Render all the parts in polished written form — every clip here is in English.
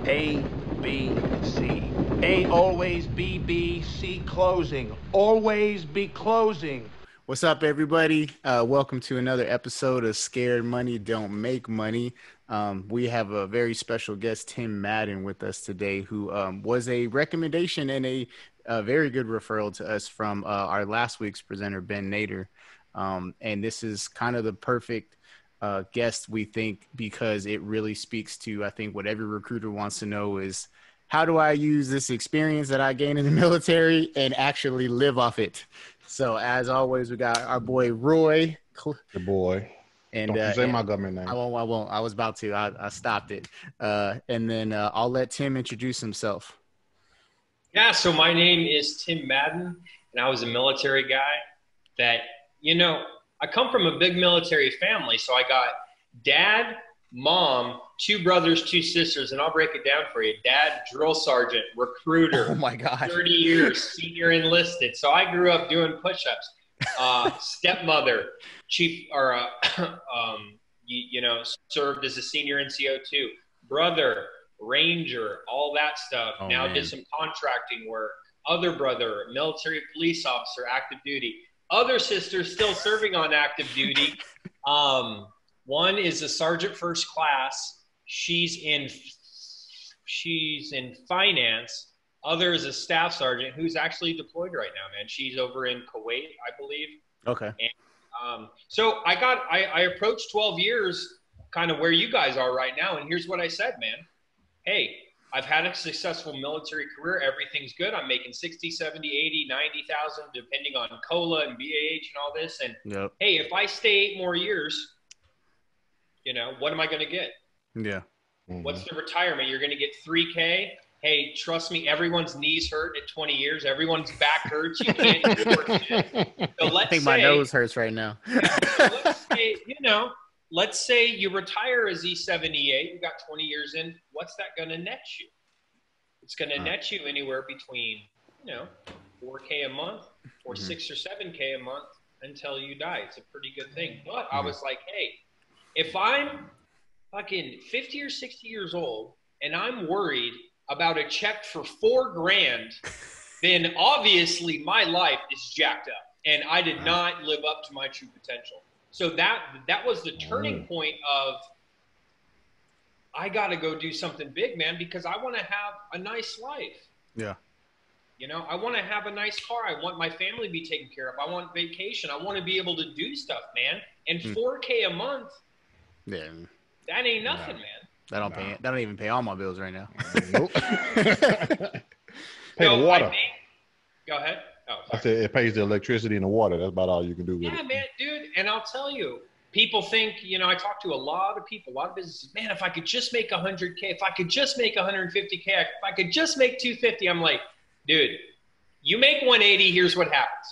A, B, C. A always B, B, C closing. Always be closing. What's up, everybody? Welcome to another episode of Scared Money Don't Make Money. We have a very special guest, Tim Madden, with us today, who was a recommendation and a very good referral to us from our last week's presenter, Ben Nader. And this is kind of the perfect guest, we think, because it really speaks to, I think, what every recruiter wants to know is, how do I use this experience that I gained in the military and actually live off it? So as always, we got our boy Roy. The boy. And Don't you say my government name. I won't. I won't. I was about to. I stopped it. And then I'll let Tim introduce himself. Yeah, so my name is Tim Madden, and I was a military guy that, I come from a big military family. So I got dad, mom, two brothers, two sisters, and I'll break it down for you. Dad, drill sergeant, recruiter. Oh, my God. 30 years, senior enlisted. So I grew up doing push-ups. Stepmother, chief, or, served as a senior NCO too. Brother, ranger, all that stuff. Oh, now man. did some contracting work. Other brother, military police officer, active duty. Other sister still serving on active duty. One is a sergeant first class. She's in finance. Other is a staff sergeant who's actually deployed right now, man. She's over in Kuwait, I believe. Okay. And, so I approached 12 years kind of where you guys are right now. And here's what I said, man. Hey, I've had a successful military career. Everything's good. I'm making 60, 70, 80, 90,000, depending on COLA and BAH and all this. And Yep. hey, if I stay 8 more years, what am I going to get? Yeah. Mm-hmm. What's the retirement? You're going to get $3K. Hey, trust me, everyone's knees hurt at 20 years. Everyone's back hurts. You can't do it. So I think my nose hurts right now. Let's say you retire as E78. You got 20 years in. What's that going to net you? It's going to net you anywhere between, 4K a month or 6 or 7K a month until you die. It's a pretty good thing. But I was like, hey, if I'm fucking 50 or 60 years old and I'm worried about a check for $4,000, then obviously my life is jacked up and I did not live up to my true potential. So that was the turning point of, I got to go do something big, man, because I want to have a nice life. Yeah. I want to have a nice car. I want my family to be taken care of. I want vacation. I want to be able to do stuff, man. And $4K a month, Yeah. that ain't nothing, man. That don't even pay all my bills right now. Nope. Pay the water. Go ahead. Oh, I said it pays the electricity and the water. That's about all you can do with it. yeah, man, dude. And I'll tell you, people think, I talk to a lot of people, a lot of businesses, man, if I could just make 100K, if I could just make 150K, if I could just make 250, I'm like, dude, you make 180, here's what happens.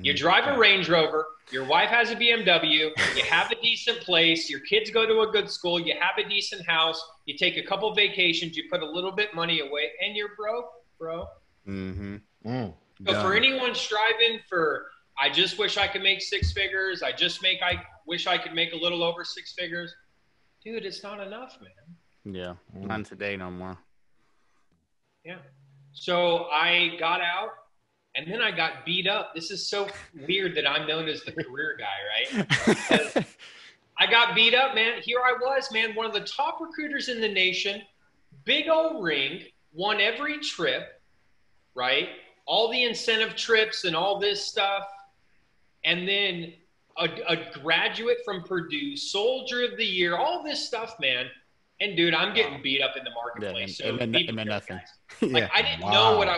You drive a Range Rover, your wife has a BMW, you have a decent place, your kids go to a good school, you have a decent house, you take a couple vacations, you put a little bit money away, and you're broke, bro. Mm-hmm. So for anyone striving for, I just wish I could make 6 figures, I wish I could make a little over 6 figures, dude, it's not enough, man. Yeah. Not today no more. Yeah. So I got out. And then I got beat up. This is so weird that I'm known as the career guy, right? I got beat up, man. Here I was, man, one of the top recruiters in the nation, big old ring, won every trip, right? All the incentive trips and all this stuff. And then a graduate from Purdue, Soldier of the Year, all this stuff, man. And, dude, I'm getting beat up in the marketplace. Yeah, it meant nothing. Like, I didn't know what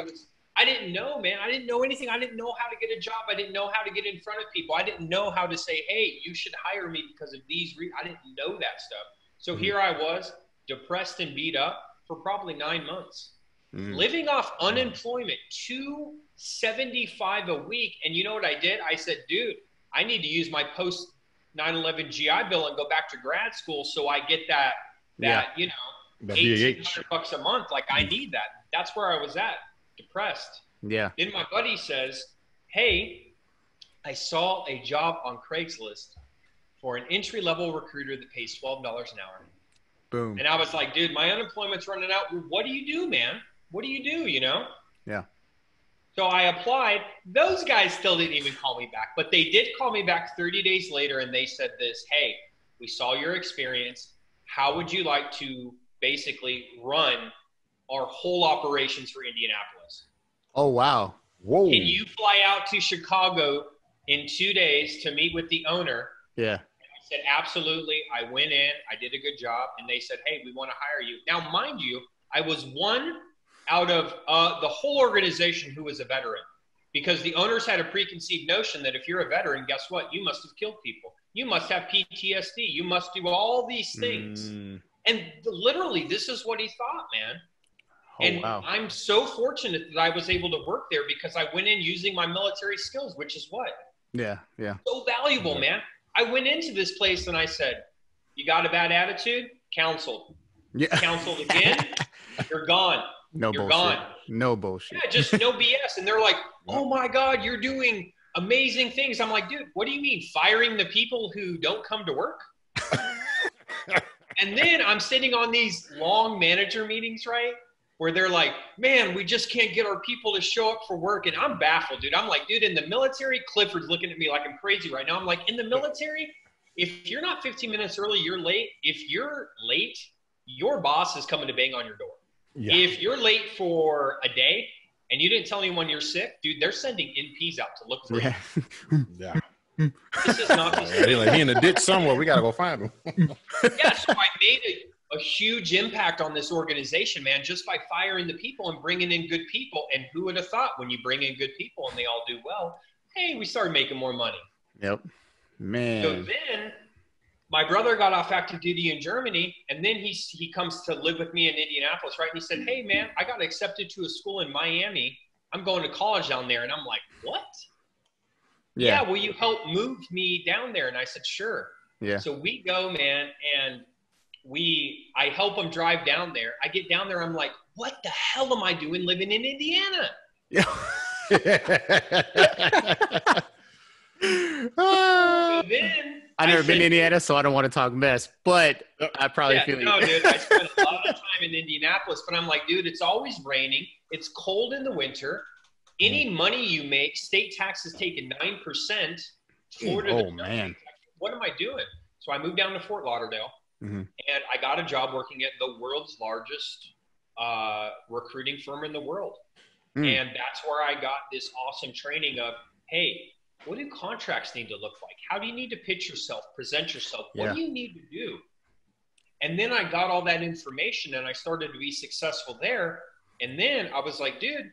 I didn't know, man. I didn't know anything. I didn't know how to get a job. I didn't know how to get in front of people. I didn't know how to say, hey, you should hire me because of these I didn't know that stuff. So here I was, depressed and beat up for probably 9 months, living off unemployment, $275 a week. And you know what I did? I said, dude, I need to use my post 9/11 GI Bill and go back to grad school so I get that $1,800 a month. Like, I need that. That's where I was at. Depressed. Yeah. Then my buddy says, hey, I saw a job on Craigslist for an entry-level recruiter that pays $12 an hour. Boom. And I was like, dude, my unemployment's running out. What do you do, man? What do you do, you know? Yeah. So I applied. Those guys still didn't even call me back, but they did call me back 30 days later, and they said this, hey, we saw your experience. How would you like to basically run our whole operations for Indianapolis? Oh, wow. Whoa. Can you fly out to Chicago in 2 days to meet with the owner? Yeah. I said, absolutely. I went in, I did a good job, and they said, hey, we want to hire you. Now, mind you, I was one out of the whole organization who was a veteran, because the owners had a preconceived notion that if you're a veteran, guess what? You must have killed people. You must have PTSD. You must do all these things. And literally, this is what he thought, man. Oh, And wow. I'm so fortunate that I was able to work there because I went in using my military skills, which is what? Yeah. Yeah. So valuable, man. I went into this place and I said, you got a bad attitude? Counseled. Yeah. Counseled again? You're gone. No You're bullshit. gone. No bullshit. Yeah, just no BS. And they're like, oh my God, you're doing amazing things. I'm like, dude, what do you mean? Firing the people who don't come to work? And then I'm sitting on these long manager meetings, right? Where they're like, man, we just can't get our people to show up for work. And I'm baffled, dude. I'm like, dude, in the military, Clifford's looking at me like I'm crazy right now. I'm like, in the military, if you're not 15 minutes early, you're late. If you're late, your boss is coming to bang on your door. Yeah. If you're late for a day and you didn't tell anyone you're sick, dude, they're sending NPs out to look for Yeah. you. Yeah. This is not just He in the ditch somewhere. We got to go find him. Yeah, so I made a huge impact on this organization, man, just by firing the people and bringing in good people. And who would have thought when you bring in good people and they all do well, hey, we started making more money. Yep. Man. So then my brother got off active duty in Germany, and then he comes to live with me in Indianapolis, right? And he said, hey, man, I got accepted to a school in Miami. I'm going to college down there. And I'm like, what? Yeah, will you help move me down there? And I said, sure. Yeah. So we go, man, and I help him drive down there. I get down there, I'm like, what the hell am I doing living in Indiana? Yeah. So then I've never been said, to Indiana, so I don't want to talk mess, but I probably feel no, you. dude, I spent a lot of time in Indianapolis, but I'm like, dude, it's always raining. It's cold in the winter. Any money you make, state taxes taking 9%. Florida, Oh, man. what am I doing? So I moved down to Fort Lauderdale, and I got a job working at the world's largest recruiting firm in the world. And that's where I got this awesome training of, hey, what do contracts need to look like? How do you need to pitch yourself, present yourself? What do you need to do? And then I got all that information and I started to be successful there. And then I was like, dude,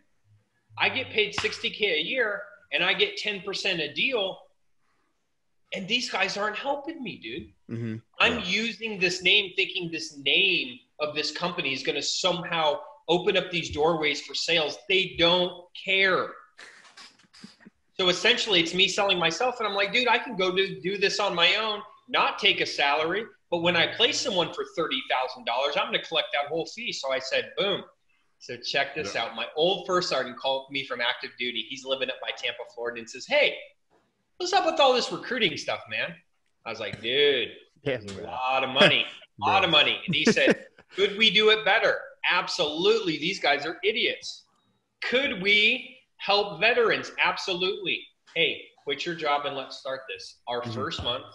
I get paid $60K a year and I get 10% a deal. And these guys aren't helping me, dude. I'm using this name, thinking this name of this company is going to somehow open up these doorways for sales. They don't care. So essentially it's me selling myself. And I'm like, dude, I can go do this on my own, not take a salary. But when I place someone for $30,000, I'm going to collect that whole fee. So I said, boom. So check this out. My old first sergeant called me from active duty. He's living up by Tampa, Florida, and says, hey, what's up with all this recruiting stuff, man? I was like, dude, a lot of money, a lot of money. And he said, could we do it better? Absolutely. These guys are idiots. Could we help veterans? Absolutely. Hey, quit your job and let's start this. Our first month,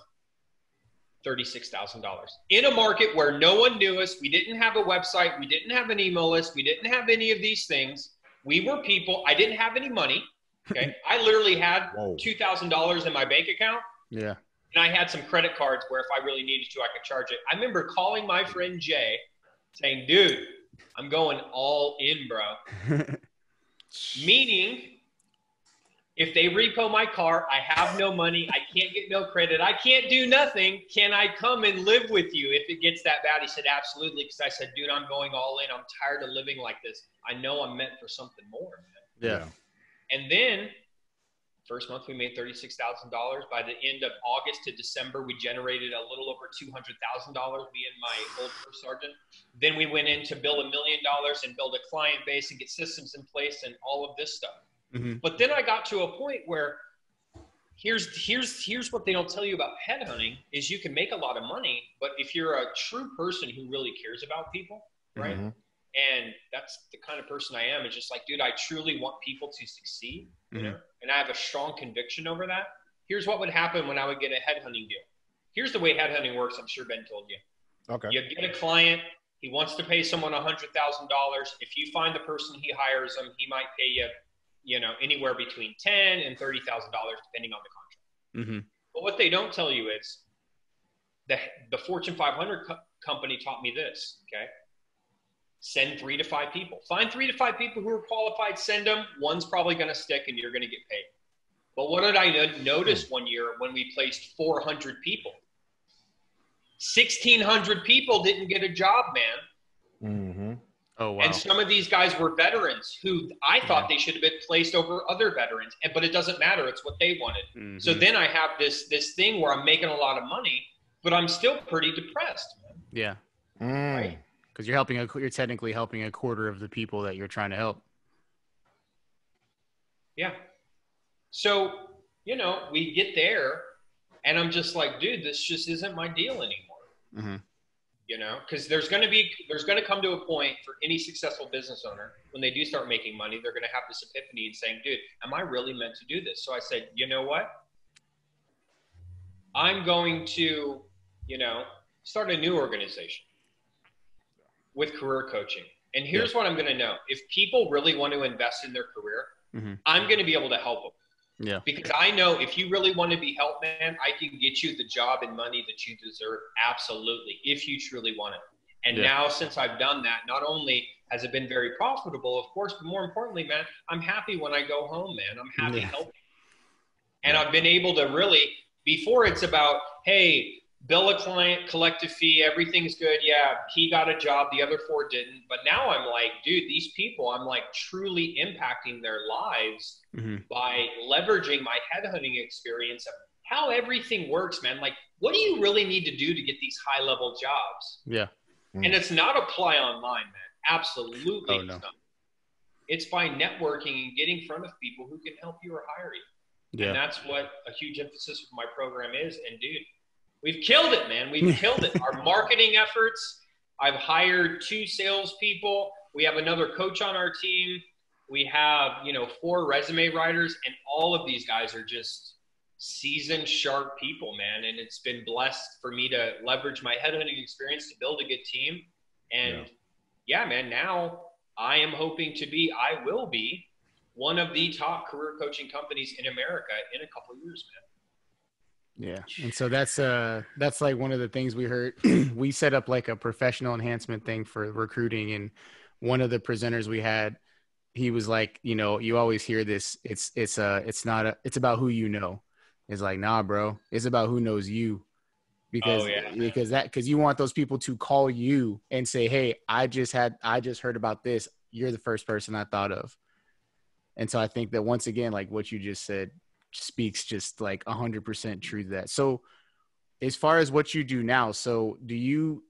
$36,000 in a market where no one knew us. We didn't have a website. We didn't have an email list. We didn't have any of these things. We were people. I didn't have any money. Okay. I literally had $2,000 in my bank account. Yeah. And I had some credit cards where if I really needed to, I could charge it. I remember calling my friend Jay saying, dude, I'm going all in, bro. Meaning, if they repo my car, I have no money, I can't get no credit, I can't do nothing. Can I come and live with you if it gets that bad? He said, absolutely. Because I said, dude, I'm going all in. I'm tired of living like this. I know I'm meant for something more, man. Yeah. And then first month we made $36,000. By the end of August to December, we generated a little over $200,000, me and my old first sergeant. Then we went in to build $1 million and build a client base and get systems in place and all of this stuff. But then I got to a point where here's what they don't tell you about headhunting is you can make a lot of money, but if you're a true person who really cares about people, right? Mm-hmm. And that's the kind of person I am. It's just like, dude, I truly want people to succeed, you know, and I have a strong conviction over that. Here's what would happen when I would get a headhunting deal. Here's the way headhunting works. I'm sure Ben told you. Okay. You get a client. He wants to pay someone $100,000. If you find the person, he hires them. He might pay you, you know, anywhere between $10,000 and $30,000, depending on the contract. But what they don't tell you is the Fortune 500 company taught me this. Okay. Send 3 to 5 people. Find 3 to 5 people who are qualified. Send them. One's probably going to stick, and you're going to get paid. But what did I notice one year when we placed 400 people? 1,600 people didn't get a job, man. Mm-hmm. Oh, wow. And some of these guys were veterans who I thought they should have been placed over other veterans. But it doesn't matter. It's what they wanted. So then I have this thing where I'm making a lot of money, but I'm still pretty depressed, man. Yeah. Right? Because you're technically helping a quarter of the people that you're trying to help. Yeah. So, you know, we get there and I'm just like, dude, this just isn't my deal anymore. You know, because there's going to come to a point for any successful business owner when they do start making money, they're going to have this epiphany and saying, dude, am I really meant to do this? So I said, you know what? I'm going to, you know, start a new organization with career coaching. And here's what I'm going to know. If people really want to invest in their career, I'm going to be able to help them. Yeah. Because I know if you really want to be helped, man, I can get you the job and money that you deserve. Absolutely. If you truly want it. And now since I've done that, not only has it been very profitable, of course, but more importantly, man, I'm happy when I go home, man. I'm happy helping. And I've been able to really, before it's about, hey, bill a client, collect a fee, everything's good. Yeah, he got a job, the other 4 didn't. But now I'm like, dude, these people, I'm like truly impacting their lives by leveraging my headhunting experience of how everything works, man. Like, what do you really need to do to get these high-level jobs? Yeah. And it's not apply online, man. Absolutely it's not. It's by networking and getting in front of people who can help you or hire you. And that's what a huge emphasis of my program is. And, dude, we've killed it, man. We've killed it. Our marketing efforts, I've hired 2 salespeople. We have another coach on our team. We have, 4 resume writers, and all of these guys are just seasoned, sharp people, man. And it's been blessed for me to leverage my headhunting experience to build a good team. And man, now I will be one of the top career coaching companies in America in a couple of years, man. Yeah. And so that's like one of the things we heard. We set up like a professional enhancement thing for recruiting. And one of the presenters we had, he was like, you always hear this. It's about who you know. It's like, nah, bro, it's about who knows you. Because you want those people to call you and say, hey, I just heard about this. You're the first person I thought of. And so I think that once again, like what you just said speaks just like 100% true to that. So as far as what you do now, so do you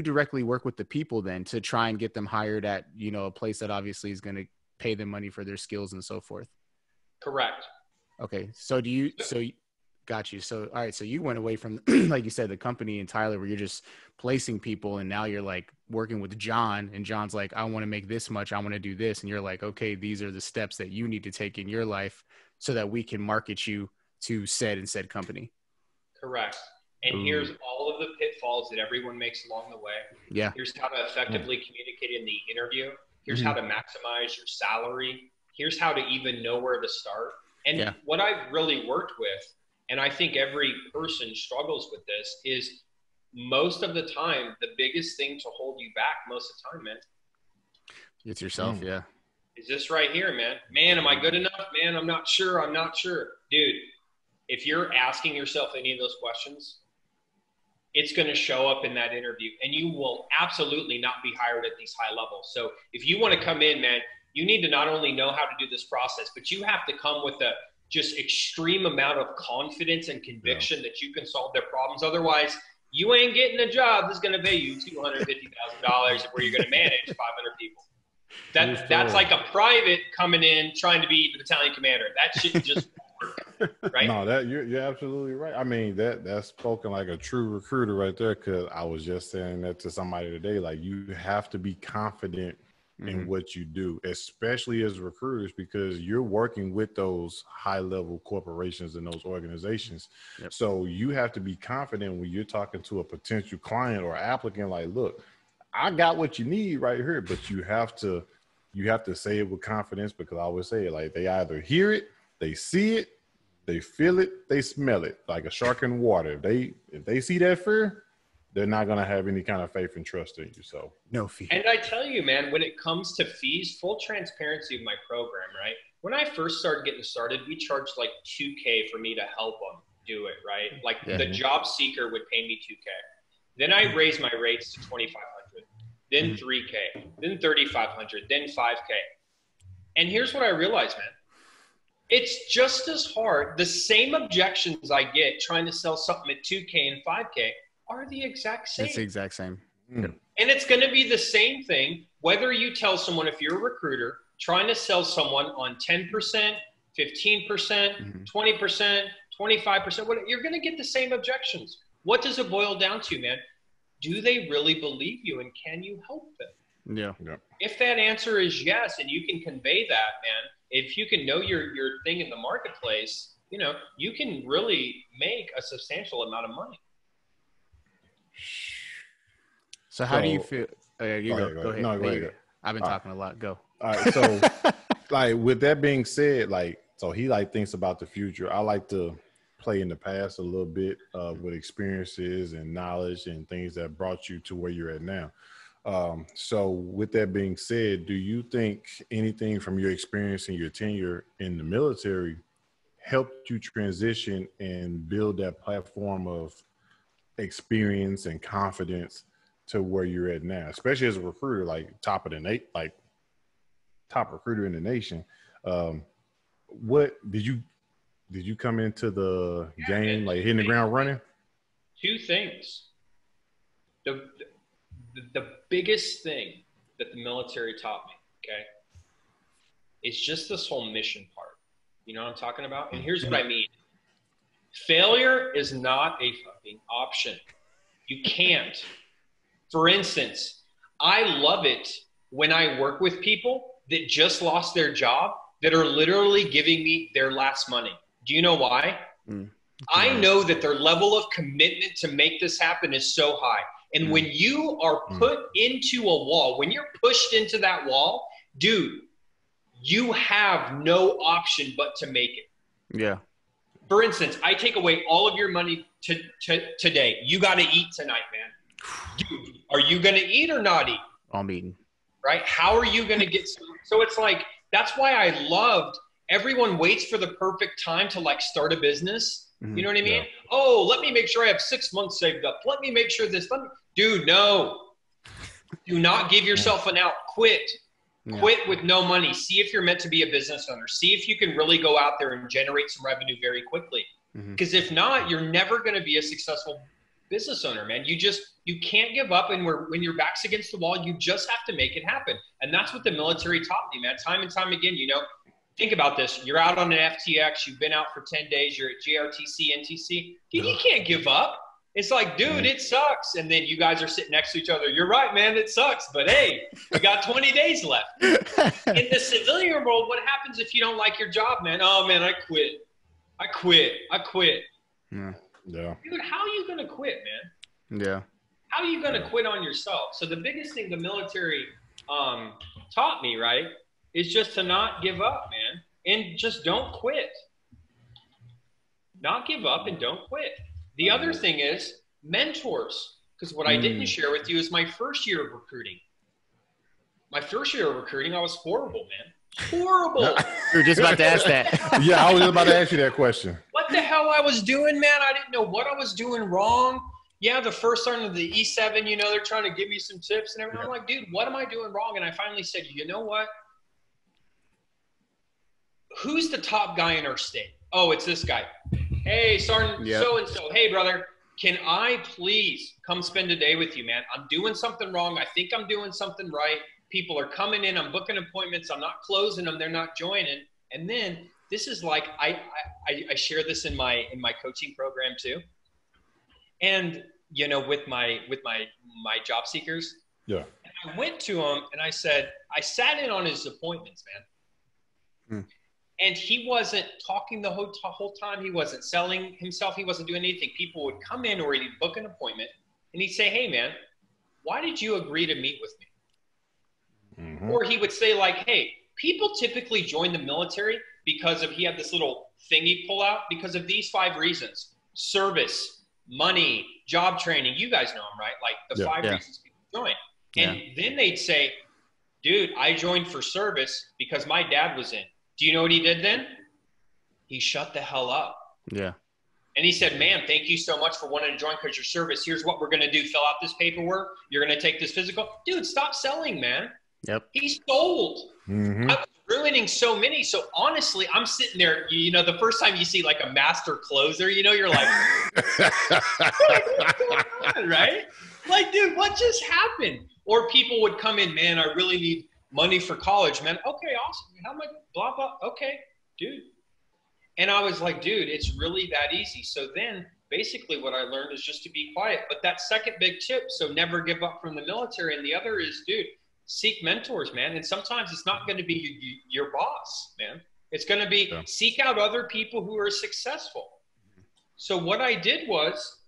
directly work with the people then to try and get them hired at, a place that obviously is going to pay them money for their skills and so forth? Correct. Okay. Got you. So, all right. So you went away from, like you said, the company in Tyler where you're just placing people and now you're like working with John and John's like, I want to make this much. I want to do this. And you're like, okay, these are the steps that you need to take in your life so that we can market you to said company. Correct. And here's all of the pitfalls that everyone makes along the way. Yeah. Here's how to effectively communicate in the interview. Here's how to maximize your salary. Here's how to even know where to start. And what I've really worked with, and I think every person struggles with this, is most of the time, the biggest thing to hold you back most of the time, man. It's yourself, is this right here, man. Man, am I good enough? Man, I'm not sure. Dude, if you're asking yourself any of those questions, it's going to show up in that interview, and you will absolutely not be hired at these high levels. So if you want to come in, man, you need to not only know how to do this process, but you have to come with a just extreme amount of confidence and conviction that you can solve their problems. Otherwise, you ain't getting a job that's going to pay you $250,000 where you're going to manage 500 people. That's like a private coming in trying to be the battalion commander. That shit just won't work. right? No, that you're absolutely right. I mean, that's spoken like a true recruiter right there. Because I was just saying that to somebody today. Like, you have to be confident in what you do, especially as recruiters, because you're working with those high level corporations and those organizations. Yep. So you have to be confident when you're talking to a potential client or applicant. Like, look, I got what you need right here, but you have to say it with confidence, because I always say it, like, they either hear it, they see it, they feel it, they smell it, like a shark in water. If they see that fear, they're not going to have any kind of faith and trust in you. So No fee. And I tell you, man, when it comes to fees, full transparency of my program, right? When I first started getting started, we charged like $2K for me to help them do it, right? Like the job seeker would pay me $2K. Then I raised my rates to $2,500, then $3K, then $3,500, then $5K. And here's what I realized, man. It's just as hard. The same objections I get trying to sell something at $2K and $5K are the exact same. It's the exact same. And it's going to be the same thing whether you tell someone, if you're a recruiter, trying to sell someone on 10%, 15%, 20%, 25%, you're going to get the same objections. What does it boil down to, man? Do they really believe you, and can you help them? Yeah. If that answer is yes, and you can convey that, man, if you can know your thing in the marketplace, you know, you can really make a substantial amount of money. So how do you feel? Go ahead. No, go ahead. I've been talking a lot. Go. All right. So, like, with that being said, like, so he like thinks about the future. I like to play in the past a little bit with experiences and knowledge and things that brought you to where you're at now. So with that being said, do you think anything from your experience and your tenure in the military helped you transition and build that platform of experience and confidence to where you're at now, especially as a recruiter, like top recruiter in the nation? What did you come into the game like hitting the ground running? Two things. The biggest thing that the military taught me, okay, is just this whole mission part. You know what I'm talking about? And here's what I mean. Failure is not a fucking option. You can't. For instance, I love it when I work with people that just lost their job that are literally giving me their last money. Do you know why? I know that their level of commitment to make this happen is so high. And when you are put into a wall, when you're pushed into that wall, dude, you have no option but to make it. Yeah. For instance, I take away all of your money today. You got to eat tonight, man. Dude, are you going to eat or not eat? I'm eating. Right? How are you going to get some? So it's like, that's why I loved, everyone waits for the perfect time to like start a business. You know what I mean? Yeah. Oh, let me make sure I have 6 months saved up. Let me make sure this. Dude, no. Do not give yourself an out. Quit. Yeah. Quit with no money. See if you're meant to be a business owner. See if you can really go out there and generate some revenue very quickly. Because if not, you're never going to be a successful business owner, man. You can't give up. And when your back's against the wall, you just have to make it happen. And that's what the military taught me, man. Time and time again, you know. Think about this. You're out on an FTX. You've been out for 10 days. You're at JRTC, NTC. Dude, you can't give up. It's like, dude, it sucks. And then you guys are sitting next to each other. You're right, man. It sucks. But, hey, we got 20 days left. In the civilian world, what happens if you don't like your job, man? Oh, man, I quit. Yeah. Dude, how are you going to quit, man? Yeah. How are you going to quit on yourself? So the biggest thing the military taught me, right, is just to not give up, man, and just don't quit. Not give up and don't quit. The other thing is mentors, because what I didn't share with you is my first year of recruiting. My first year of recruiting, I was horrible, man. Horrible. We were just about to ask that. Yeah, I was about to ask you that question. What the hell I was doing, man? I didn't know what I was doing wrong. Yeah, the first sergeant of the E7, you know, they're trying to give me some tips and everything. I'm like, dude, what am I doing wrong? And I finally said, you know what? Who's the top guy in our state? Oh, it's this guy. Hey, Sergeant so-and-so. Hey, brother, can I please come spend a day with you, man? I'm doing something wrong. I think I'm doing something right. People are coming in. I'm booking appointments. I'm not closing them. They're not joining. And then this is like I share this in my coaching program too, and with my job seekers. Yeah. And I went to him and I said, I sat in on his appointments, man. And he wasn't talking the whole time. He wasn't selling himself. He wasn't doing anything. People would come in or he'd book an appointment and he'd say, hey, man, why did you agree to meet with me? Mm-hmm. Or he would say like, hey, people typically join the military because of, he had this little thing he'd pull out because of these 5 reasons: service, money, job training. You guys know them, right? Like the 5 reasons people join. And then they'd say, dude, I joined for service because my dad was in. Do you know what he did then? He shut the hell up. Yeah. And he said, man, thank you so much for wanting to join because your service. Here's what we're going to do. Fill out this paperwork. You're going to take this physical. Dude, stop selling, man. Yep. He sold. I was ruining so many. So honestly, I'm sitting there, the first time you see like a master closer, you're like, what's going on, right? Like, dude, what just happened? Or people would come in, man, I really need money for college, man. Okay, awesome. How much? Blah, blah. Okay, dude. And I was like, dude, it's really that easy. So then basically what I learned is just to be quiet. But that second big tip, so never give up from the military. And the other is, dude, seek mentors, man. And sometimes it's not going to be your boss, man. It's going to be seek out other people who are successful. So what I did was,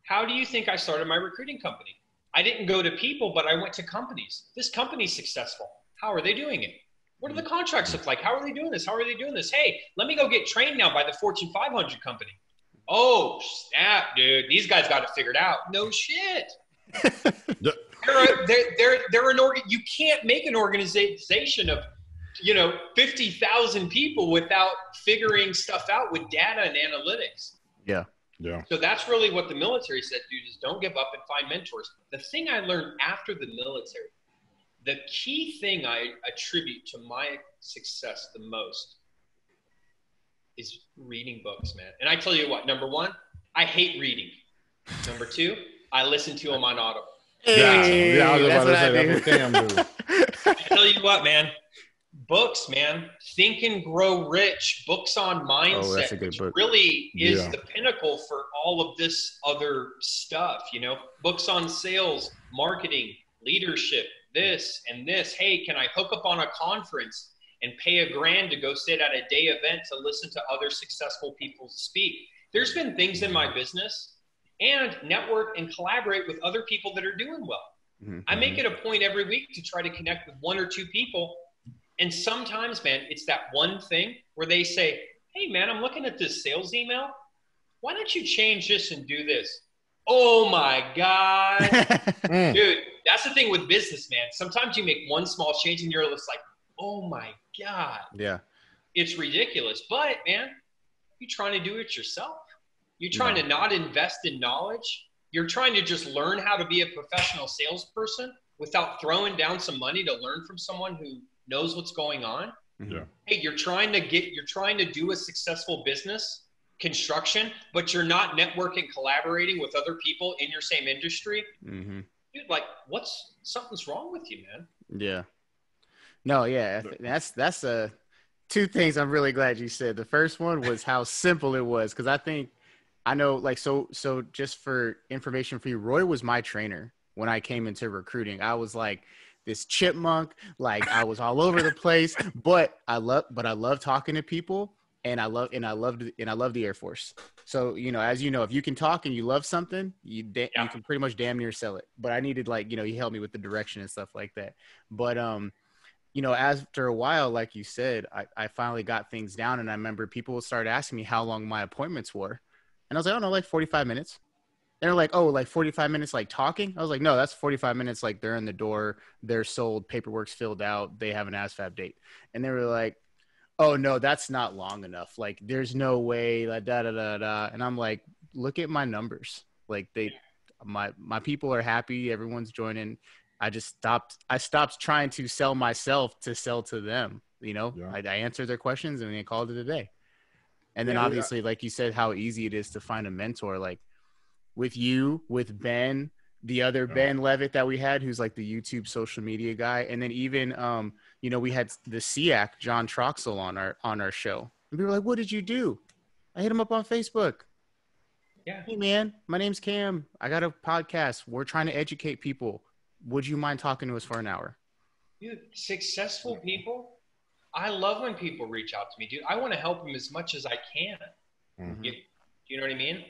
how do you think I started my recruiting company? I didn't go to people, but I went to companies. This company's successful. How are they doing it? What do the contracts look like? How are they doing this? How are they doing this? Hey, let me go get trained now by the Fortune 500 company. Oh, snap, dude. These guys got it figured out. No shit. You can't make an organization of, 50,000 people without figuring stuff out with data and analytics. Yeah. Yeah. So that's really what the military said, dude, is don't give up and find mentors. The thing I learned after the military, the key thing I attribute to my success the most is reading books, man. And I tell you what, number 1, I hate reading. Number 2, I listen to them on Audible. Hey, I was about to say, that's what Cam do. I tell you what, man. Books, man. Think and Grow Rich. Books on mindset. Oh, that's a good book. Really is the pinnacle for all of this other stuff. Books on sales, marketing, leadership, this and this. Hey, can I hook up on a conference and pay $1,000 to go sit at a day event to listen to other successful people speak? There's been things in my business, and network and collaborate with other people that are doing well. Mm-hmm. I make it a point every week to try to connect with 1 or 2 people. And sometimes, man, it's that one thing where they say, hey, man, I'm looking at this sales email. Why don't you change this and do this? Oh, my God. Dude, that's the thing with business, man. Sometimes you make one small change and you're just like, oh, my God. Yeah. It's ridiculous. But, man, you're trying to do it yourself. You're trying to not invest in knowledge. You're trying to just learn how to be a professional salesperson without throwing down some money to learn from someone who knows what's going on. Yeah. Hey, you're trying to do a successful business construction, but you're not networking, collaborating with other people in your same industry. Mm-hmm. Dude, like something's wrong with you, man. Yeah. No, yeah. That's 2 things I'm really glad you said. The first one was how simple it was. Cause I know like, so just for information for you, Roy was my trainer when I came into recruiting. I was like this chipmunk, like I was all over the place, but I love talking to people, and I love the Air Force. So, as you know, if you can talk and you love something, you can pretty much damn near sell it. But I needed he helped me with the direction and stuff like that. But, after a while, like you said, I finally got things down, and I remember people would start asking me how long my appointments were. And I was like, oh no, like 45 minutes. They're like, oh, like 45 minutes, like talking. I was like, no, that's 45 minutes. Like they're in the door, they're sold, paperwork's filled out, they have an ASVAB date. And they were like, oh no, that's not long enough. Like there's no way, like da da da da. And I'm like, look at my numbers. Like my people are happy, everyone's joining. I stopped trying to sell myself to sell to them. I answered their questions and they called it a day. And then obviously, like you said, how easy it is to find a mentor, like with you, with Ben, the other Ben Levitt that we had, who's like the YouTube social media guy. And then even, we had the SEAC, John Troxel on our show. And people are like, what did you do? I hit him up on Facebook. Yeah. Hey, man, my name's Cam. I got a podcast. We're trying to educate people. Would you mind talking to us for an hour? Dude, successful people, I love when people reach out to me, dude. I want to help them as much as I can. Mm-hmm. You know what I mean?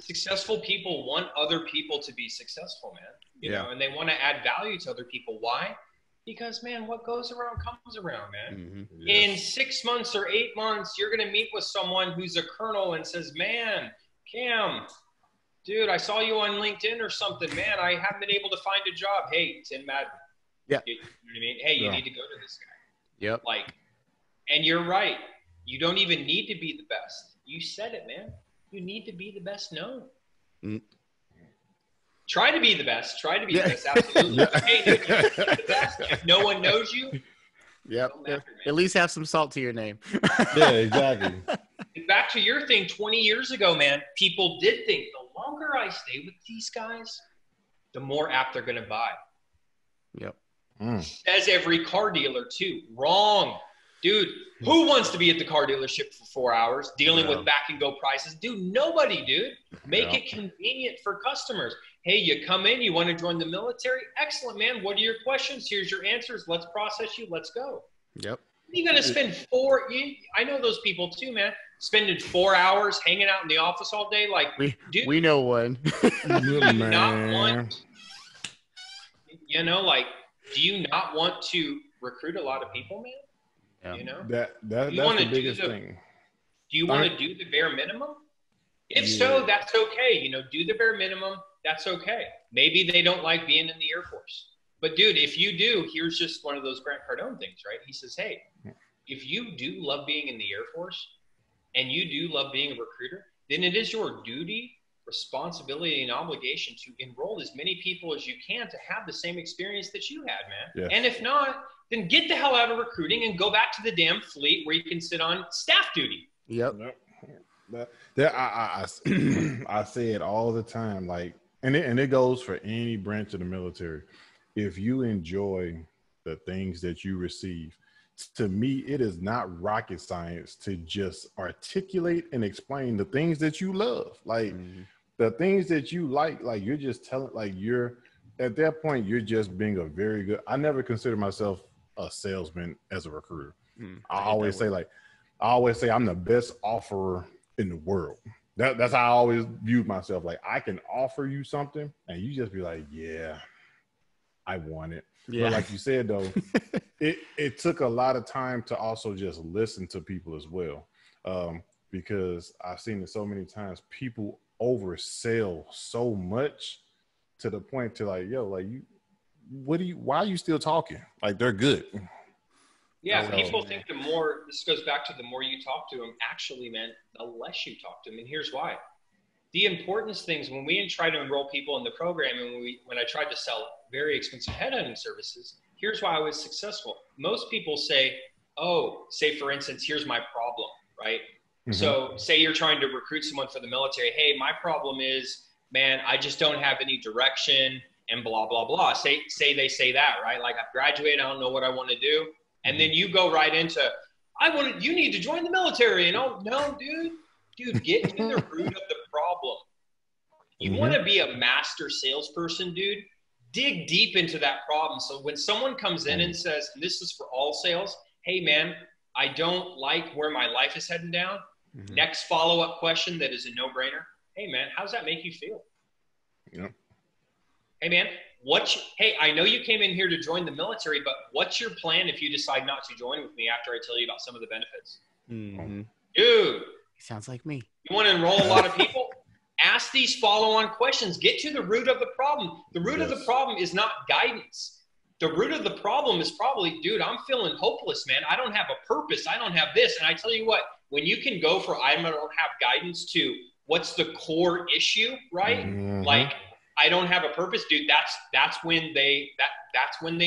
Successful people want other people to be successful, man. You know, and they want to add value to other people. Why? Because, man, what goes around comes around, man. Mm-hmm. Yes. In 6 months or 8 months, you're going to meet with someone who's a colonel and says, man, Cam, dude, I saw you on LinkedIn or something. Man, I haven't been able to find a job. Hey, Tim Madden. Yeah. You know what I mean? Hey, you need to go to this guy. Yep. Like, and you're right. You don't even need to be the best. You said it, man. You need to be the best known. Mm. Try to be the best. Try to be the best. Absolutely. Hey, dude, you're the best. If no one knows you, yep. don't matter, At least have some salt to your name. Yeah, exactly. And back to your thing, 20 years ago, man, people did think the longer I stay with these guys, the more app they're going to buy. Yep. Says every car dealer too. Wrong. Dude, who wants to be at the car dealership for 4 hours dealing with back and go prices? Dude, nobody, dude. Make it convenient for customers. Hey, you come in, you want to join the military? Excellent, man. What are your questions? Here's your answers. Let's process you. Let's go. Yep. You're going to spend I know those people too, man. Spending 4 hours hanging out in the office all day. Like, dude, we know one. do you not want, you know, like, do you not want to recruit a lot of people, man? Yeah. You know, That's the biggest thing. Do you want to do the bare minimum? If so, that's okay. You know, do the bare minimum. That's okay. Maybe they don't like being in the Air Force. But, dude, if you do, here's just one of those Grant Cardone things, right? He says, hey, if you do love being in the Air Force and you do love being a recruiter, then it is your duty, responsibility, and obligation to enroll as many people as you can to have the same experience that you had, man. Yes. And if not, then get the hell out of recruiting and go back to the damn fleet where you can sit on staff duty. Yep. I say it all the time, like, and it goes for any branch of the military. If you enjoy the things that you receive, to me, it is not rocket science to just articulate and explain the things that you love. Like the things that you like you're just telling, like you're at that point, you're just being a very good, I never consider myself a salesman as a recruiter. I always say I'm the best offerer in the world. That's how I always viewed myself. Like, I can offer you something and you just be like, yeah, I want it. Yeah. But like you said, though, it took a lot of time to also just listen to people as well. Because I've seen it so many times, people oversell so much to the point to like, yo, like why are you still talking? Like, they're good. Yeah, people think this goes back to the more you talk to them, actually, man, the less you talk to them. And here's why. The importance things, when we try to enroll people in the program and when I tried to sell very expensive headhunting services, here's why I was successful. Most people say, say for instance, here's my problem, right? Mm-hmm. So say you're trying to recruit someone for the military. Hey, my problem is, man, I just don't have any direction and blah, blah, blah. Say they say that, right? Like, I've graduated, I don't know what I want to do. And then you go right into, you need to join the military. And no, dude, get to the root of the problem. You want to be a master salesperson, dude, dig deep into that problem. So when someone comes in and says, and this is for all sales, hey man, I don't like where my life is heading down. Next follow-up question that is a no-brainer. Hey man, how's that make you feel? Yeah. Hey man, hey, I know you came in here to join the military, but what's your plan if you decide not to join with me after I tell you about some of the benefits? Mm-hmm. Dude. Sounds like me. You want to enroll a lot of people? Ask these follow-on questions. Get to the root of the problem. The root of the problem is not guidance. The root of the problem is probably, dude, I'm feeling hopeless, man. I don't have a purpose. I don't have this. And I tell you what, when you can go for I don't have guidance to what's the core issue, right? Mm-hmm. Like, I don't have a purpose, dude. That's when they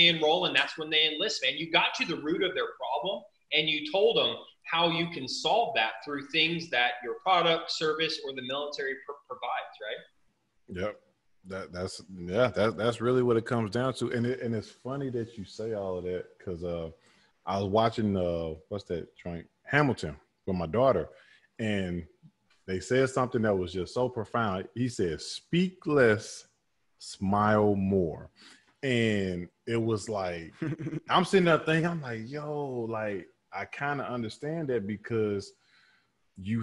enroll and that's when they enlist, man. You got to the root of their problem and you told them how you can solve that through things that your product, service, or the military provides, right? Yep. That's really what it comes down to. And it's funny that you say all of that because I was watching what's that joint? Hamilton. with my daughter, and they said something that was just so profound. He said, "Speak less, smile more," and it was like I'm sitting there thinking, I'm like, yo, like I kind of understand that, because you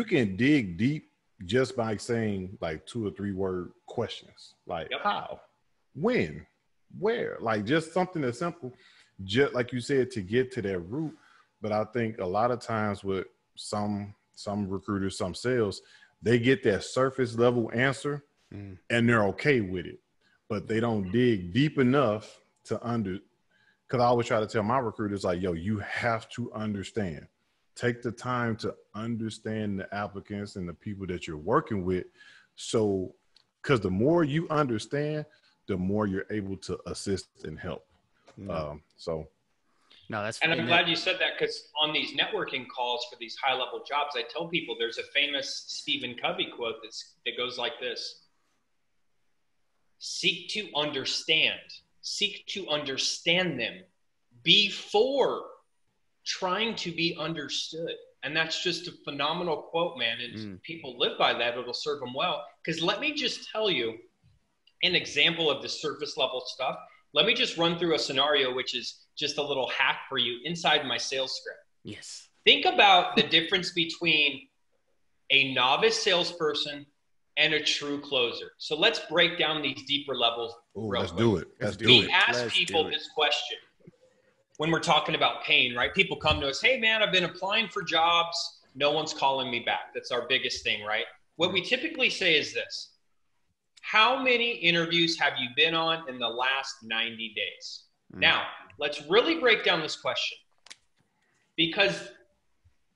can dig deep just by saying like 2 or 3 word questions, like how, when, where, like just something that's simple, just like you said, to get to that root. But I think a lot of times with some recruiters, some sales, they get that surface level answer and they're okay with it, but they don't dig deep enough to because I always try to tell my recruiters, like, yo, you have to understand. Take the time to understand the applicants and the people that you're working with. So, because the more you understand, the more you're able to assist and help. No, that's and I'm glad you said that, because on these networking calls for these high-level jobs, I tell people there's a famous Stephen Covey quote that goes like this: seek to understand them before trying to be understood. And that's just a phenomenal quote, man. And if people live by that, it'll serve them well. Because let me just tell you an example of the surface level stuff. Let me just run through a scenario, which is just a little hack for you inside my sales script. Yes. Think about the difference between a novice salesperson and a true closer. So let's break down these deeper levels. Let's do it. We ask people this question when we're talking about pain, right? People come to us, hey man, I've been applying for jobs. No one's calling me back. That's our biggest thing, right? What we typically say is this: how many interviews have you been on in the last 90 days? Now, let's really break down this question. Because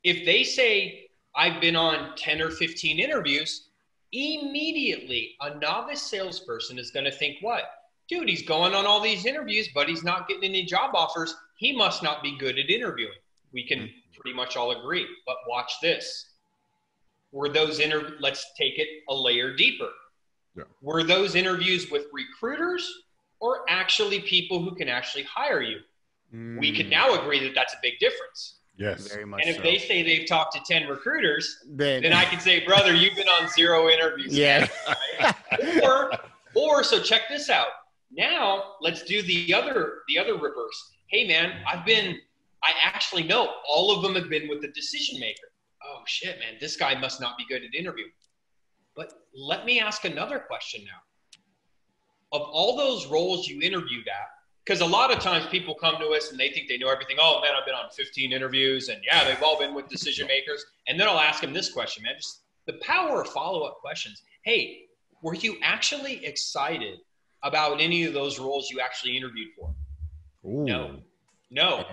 if they say, I've been on 10 or 15 interviews, immediately a novice salesperson is going to think, what? Dude, he's going on all these interviews, but he's not getting any job offers. He must not be good at interviewing. We can pretty much all agree. But watch this. Were those let's take it a layer deeper. Yeah. Were those interviews with recruiters or actually people who can actually hire you? We can now agree that that's a big difference. Yes. Very much. And if so. they say they've talked to 10 recruiters, then I can say, brother, you've been on 0 interviews. Yeah. Right? Or so check this out. Now let's do the other reverse. Hey man, I actually know all of them have been with the decision maker. Oh shit, man, this guy must not be good at interviewing. But let me ask another question now. Of all those roles you interviewed at, because a lot of times people come to us and they think they know everything. Oh man, I've been on 15 interviews and yeah, they've all been with decision makers. And then I'll ask them this question, man, just the power of follow-up questions. Hey, were you actually excited about any of those roles you actually interviewed for? Ooh. No.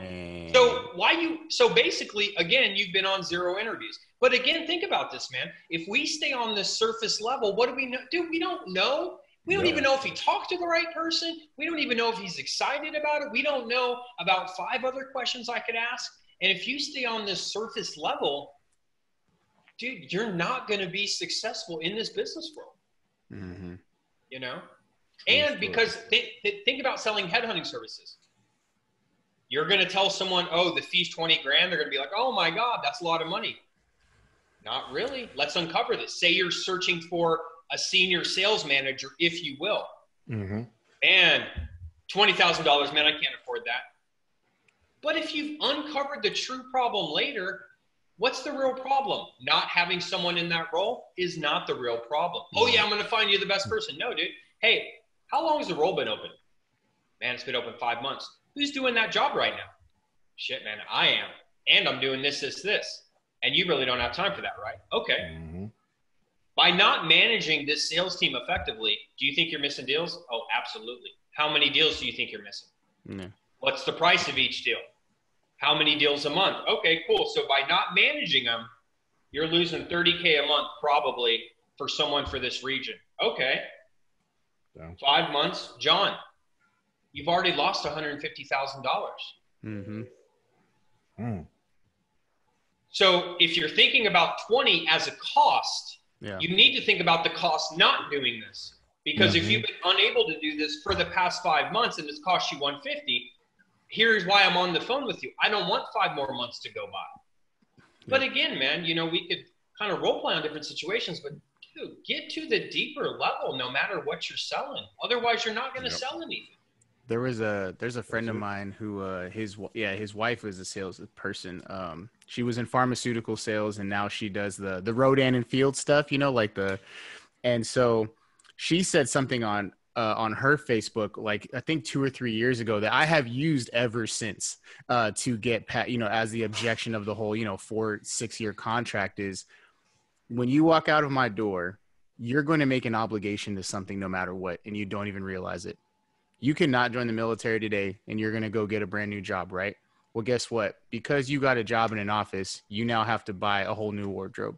So basically, again, you've been on 0 interviews. But again, think about this, man. If we stay on this surface level, what do we know? Dude, we don't know. We don't even know if he talked to the right person. We don't even know if he's excited about it. We don't know about 5 other questions I could ask. And if you stay on this surface level, dude, you're not going to be successful in this business world. Mm-hmm. You know? And because think about selling headhunting services. You're going to tell someone, oh, the fee's 20 grand. They're going to be like, oh my God, that's a lot of money. Not really. Let's uncover this. Say you're searching for a senior sales manager, if you will. Mm-hmm. And $20,000, man, I can't afford that. But if you've uncovered the true problem later, what's the real problem? Not having someone in that role is not the real problem. Oh yeah, I'm going to find you the best person. No, dude. Hey, how long has the role been open? Man, it's been open 5 months. Who's doing that job right now? Shit, man, I am. And I'm doing this. And you really don't have time for that, right? Okay. Mm-hmm. By not managing this sales team effectively, do you think you're missing deals? Oh, absolutely. How many deals do you think you're missing? No. What's the price of each deal? How many deals a month? Okay, cool. So by not managing them, you're losing $30K a month probably for someone for this region. Okay. Yeah. 5 months. John, you've already lost $150,000. Mm-hmm. So if you're thinking about 20 as a cost, you need to think about the cost not doing this. Because if you've been unable to do this for the past 5 months and it's cost you $150, here's why I'm on the phone with you. I don't want 5 more months to go by. But again, man, you know, we could kind of role play on different situations, but dude, get to the deeper level no matter what you're selling. Otherwise, you're not going to sell anything. There's a friend of mine who his wife was a salesperson. She was in pharmaceutical sales, and now she does the Rodan and Field stuff, you know, and so she said something on her Facebook, like I think 2 or 3 years ago, that I have used ever since to get you know, as the objection of the whole, you know, 4-6 year contract is, when you walk out of my door, you're going to make an obligation to something no matter what, and you don't even realize it. You cannot join the military today and you're going to go get a brand new job, right? Well, guess what? Because you got a job in an office, you now have to buy a whole new wardrobe.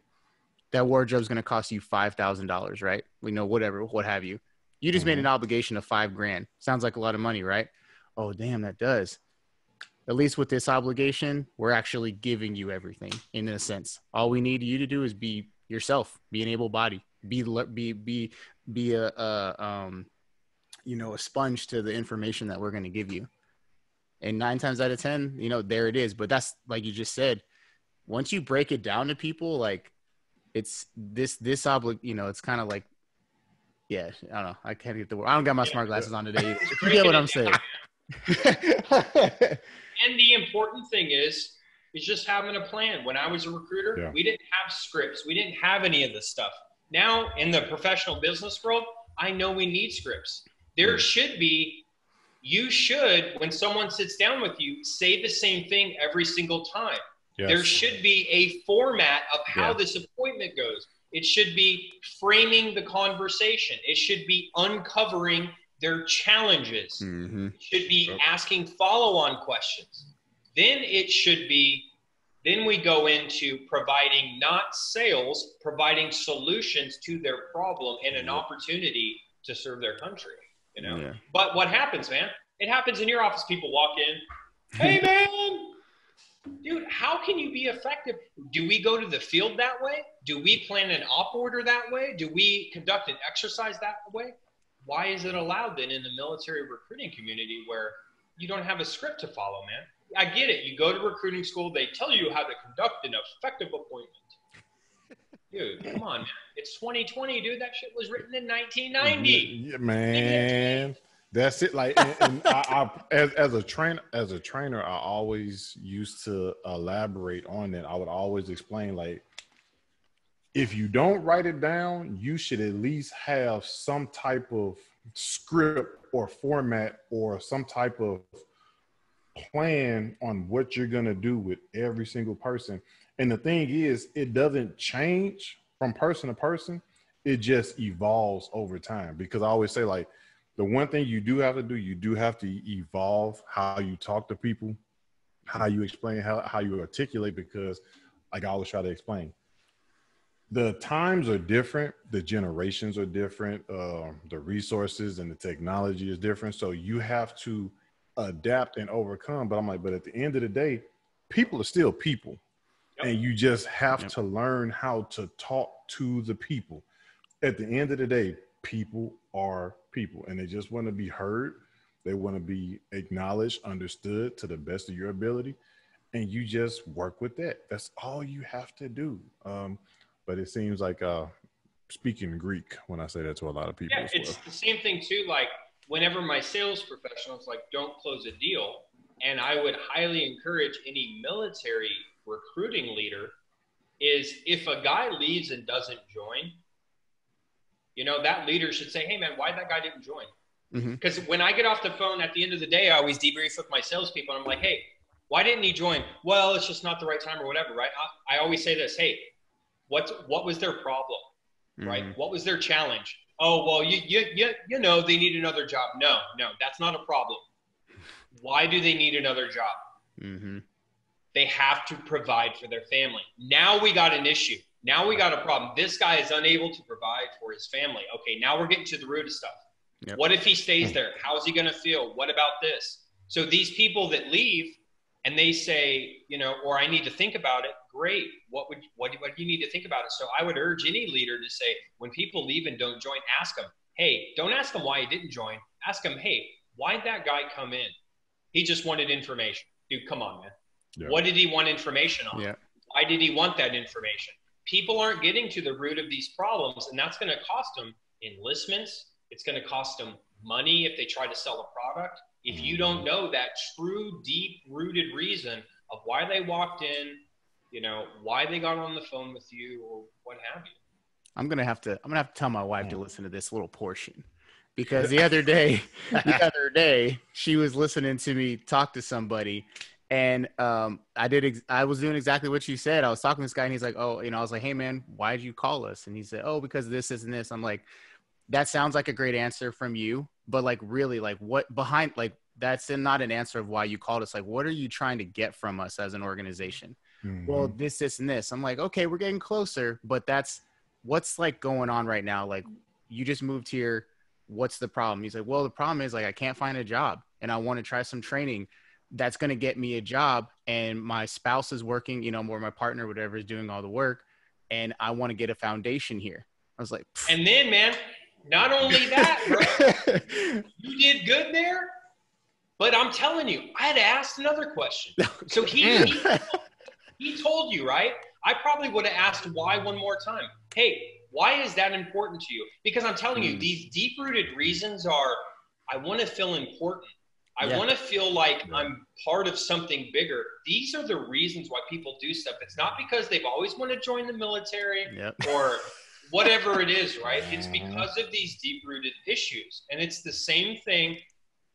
That wardrobe is going to cost you $5,000, right? We know whatever, what have you. You just made an obligation of $5,000. Sounds like a lot of money, right? Oh, damn, that does. At least with this obligation, we're actually giving you everything in a sense. All we need you to do is be yourself, be an able body, be a you know, a sponge to the information that we're going to give you. And 9 times out of 10, you know, there it is. But that's, like you just said, once you break it down to people, like it's this you know, it's kind of like, yeah, I don't know. I can't get the word. I don't got my smart glasses on today. You get what I'm saying. And the important thing is just having a plan. When I was a recruiter, we didn't have scripts. We didn't have any of this stuff. Now in the professional business world, I know we need scripts. There should be, you should, when someone sits down with you, say the same thing every single time. Yes. There should be a format of how this appointment goes. It should be framing the conversation. It should be uncovering their challenges. It should be asking follow-on questions. Then it should be, then we go into providing not sales, providing solutions to their problem and an opportunity to serve their country. You know, but what happens, man? It happens in your office. People walk in, hey, man, dude, how can you be effective? Do we go to the field that way? Do we plan an op order that way? Do we conduct an exercise that way? Why is it allowed then in the military recruiting community where you don't have a script to follow, man? I get it. You go to recruiting school, they tell you how to conduct an effective appointment. Dude, come on, man. It's 2020, dude. That shit was written in 1990. Yeah, man. That's it. Like, and I as a trainer, I always used to elaborate on it. I would always explain, like, if you don't write it down, you should at least have some type of script or format or some type of plan on what you're going to do with every single person. And the thing is, it doesn't change from person to person. It just evolves over time. Because I always say, like, the one thing you do have to do, you do have to evolve how you talk to people, how you explain, how you articulate, because like I always try to explain, the times are different. The generations are different. The resources and the technology is different. So you have to adapt and overcome. But I'm like, but at the end of the day, people are still people. And you just have to learn how to talk to the people. At the end of the day, people are people, and they just want to be heard. They want to be acknowledged, understood to the best of your ability. And you just work with that. That's all you have to do. But it seems like speaking Greek when I say that to a lot of people. Yeah, it's the same thing too. Like whenever my sales professionals like don't close a deal, and I would highly encourage any military recruiting leader is if a guy leaves and doesn't join, you know, that leader should say, hey man, why that guy didn't join? Because when I get off the phone at the end of the day, I always debrief with my salespeople. And I'm like, hey, why didn't he join? Well, it's just not the right time or whatever, right? I always say this, hey, what was their problem, right? What was their challenge? Oh, well, you know, they need another job. No, that's not a problem. Why do they need another job? They have to provide for their family. Now we got an issue. Now we got a problem. This guy is unable to provide for his family. Okay, now we're getting to the root of stuff. What if he stays there? How is he going to feel? What about this? So these people that leave and they say, you know, or I need to think about it. Great. What do you need to think about it? So I would urge any leader to say, when people leave and don't join, ask them, hey, don't ask them why he didn't join. Ask them, hey, why'd that guy come in? He just wanted information. Dude, come on, man. Yeah. What did he want information on? Yeah. Why did he want that information? People aren't getting to the root of these problems, and that's going to cost them enlistments. It's going to cost them money if they try to sell a product. If you don't know that true, deep-rooted reason of why they walked in, why they got on the phone with you or what have you. I'm gonna have to tell my wife to listen to this little portion, because the other day she was listening to me talk to somebody, and I was doing exactly what you said. I was talking to this guy, and he's like, "Oh, I was like, hey man, why did you call us?" And he said, "Oh, because this and this." I'm like, that sounds like a great answer from you, but like really, like what behind, like that's not an answer of why you called us. Like, what are you trying to get from us as an organization? Mm-hmm. Well, this and this. I'm like, okay, we're getting closer, but that's what's like going on right now. Like, you just moved here. What's the problem? He's like, well, the problem is like I can't find a job, and I want to try some training that's going to get me a job, and my spouse is working, or my partner, whatever, is doing all the work, and I want to get a foundation here. I was like, pfft. And then, man, not only that, bro, you did good there, but I'm telling you, I had to ask another question. So he told you, right? I probably would have asked why one more time. Hey, why is that important to you? Because I'm telling you, these deep-rooted reasons are, I want to feel important. I want to feel like I'm part of something bigger. These are the reasons why people do stuff. It's not because they've always wanted to join the military or whatever it is, right? It's because of these deep-rooted issues. And it's the same thing.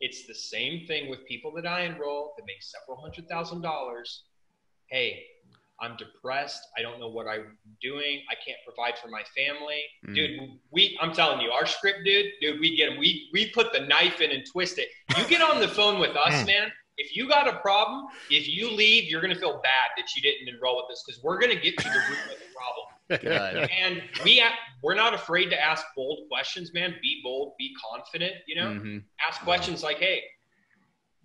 It's the same thing with people that I enroll that make several $100,000. Hey, I'm depressed. I don't know what I'm doing. I can't provide for my family. Dude, I'm telling you, our script, dude, we get them. We put the knife in and twist it. You get on the phone with us, man. If you got a problem, if you leave, you're going to feel bad that you didn't enroll with us, because we're going to get to the root of the problem. God. And we're not afraid to ask bold questions, man. Be bold, be confident, Ask questions like, hey,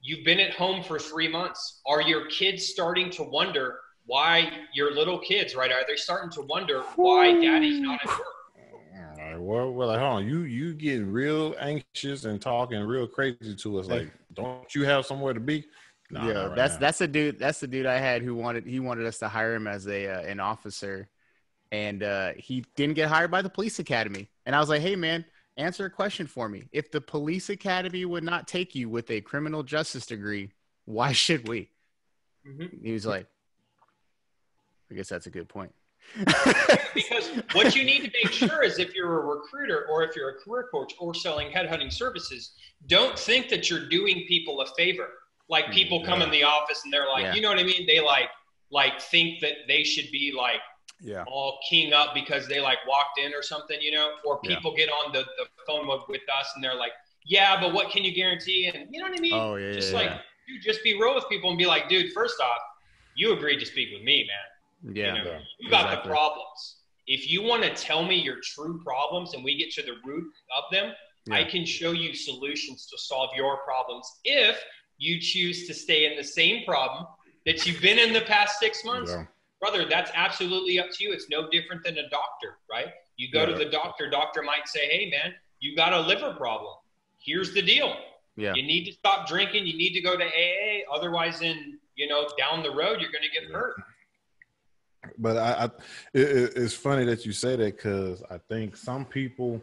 you've been at home for 3 months. Are your kids starting to wonder why your little kids, right? Are they starting to wonder why daddy's not at work? All right, well, like, hold on. You getting real anxious and talking real crazy to us. Like, don't you have somewhere to be? No, that's the dude. That's the dude I had who wanted us to hire him as an officer, and he didn't get hired by the police academy. And I was like, hey man, answer a question for me. If the police academy would not take you with a criminal justice degree, why should we? He was like, I guess that's a good point. Because what you need to make sure is, if you're a recruiter or if you're a career coach or selling headhunting services, don't think that you're doing people a favor. Like, people come in the office and they're like, you know what I mean? They like think that they should be like all keying up because they like walked in or something, or people get on the phone with us and they're like, yeah, but what can you guarantee? And you know what I mean? Oh, yeah, dude, just be real with people and be like, dude, first off, you agreed to speak with me, man. Yeah. You got the problems. If you want to tell me your true problems and we get to the root of them, I can show you solutions to solve your problems if you choose to stay in the same problem that you've been in the past 6 months. Yeah. Brother, that's absolutely up to you. It's no different than a doctor, right? You go to the doctor might say, hey, man, you got a liver problem. Here's the deal. Yeah. You need to stop drinking. You need to go to AA. Otherwise, down the road, you're going to get hurt. But it's funny that you say that, because I think some people,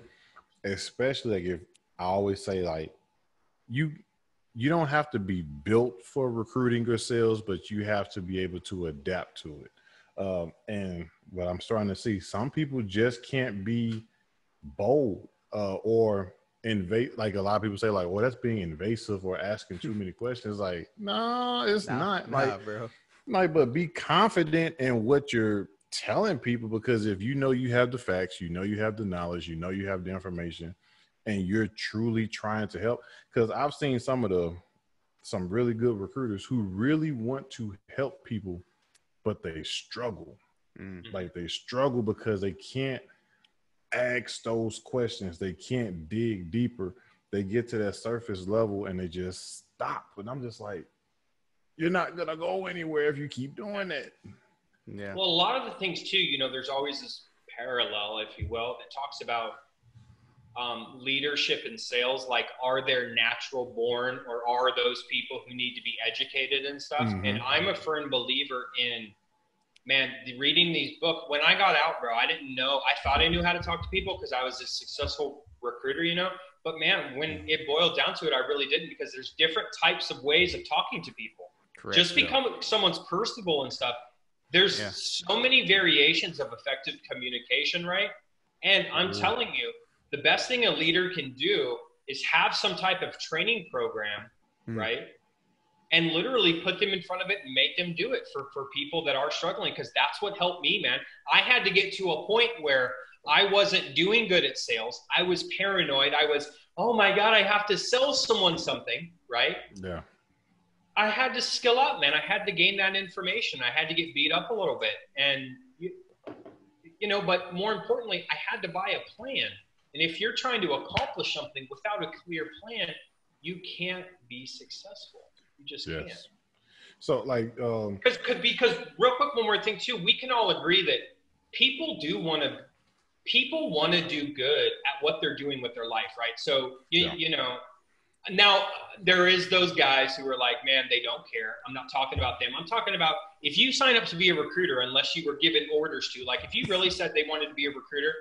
especially like, if I always say, like, you don't have to be built for recruiting or sales, but you have to be able to adapt to it. And what I'm starting to see, some people just can't be bold or invade. Like, a lot of people say, like, well, that's being invasive or asking too many questions. Like, no, it's not. Like, bro. Like, but be confident in what you're telling people, because if you know you have the facts, you know you have the knowledge, you know you have the information, and you're truly trying to help. Because I've seen some really good recruiters who really want to help people, but they struggle. Like, they struggle because they can't ask those questions. They can't dig deeper. They get to that surface level and they just stop. And I'm just like, you're not going to go anywhere if you keep doing that. Yeah. Well, a lot of the things too, there's always this parallel, if you will, that talks about leadership and sales, like, are they natural born, or are those people who need to be educated and stuff? Mm-hmm. And I'm a firm believer in, man, reading these books. When I got out, bro, I didn't know. I thought I knew how to talk to people because I was a successful recruiter, you know. But man, when it boiled down to it, I really didn't, because there's different types of ways of talking to people. Correct. Just become someone's personable and stuff. There's so many variations of effective communication, right? And I'm telling you, the best thing a leader can do is have some type of training program, right? And literally put them in front of it and make them do it for people that are struggling. Because that's what helped me, man. I had to get to a point where I wasn't doing good at sales. I was paranoid. I was, oh my God, I have to sell someone something, right? Yeah. I had to skill up, man. I had to gain that information. I had to get beat up a little bit. And, you know, but more importantly, I had to buy a plan. And if you're trying to accomplish something without a clear plan, you can't be successful. You just can't. So, like, because real quick, one more thing too, we can all agree that people want to do good at what they're doing with their life, right? So you know, now there is those guys who are like, man, they don't care. I'm not talking about them. I'm talking about if you sign up to be a recruiter, unless you were given orders to, like, if you really said they wanted to be a recruiter,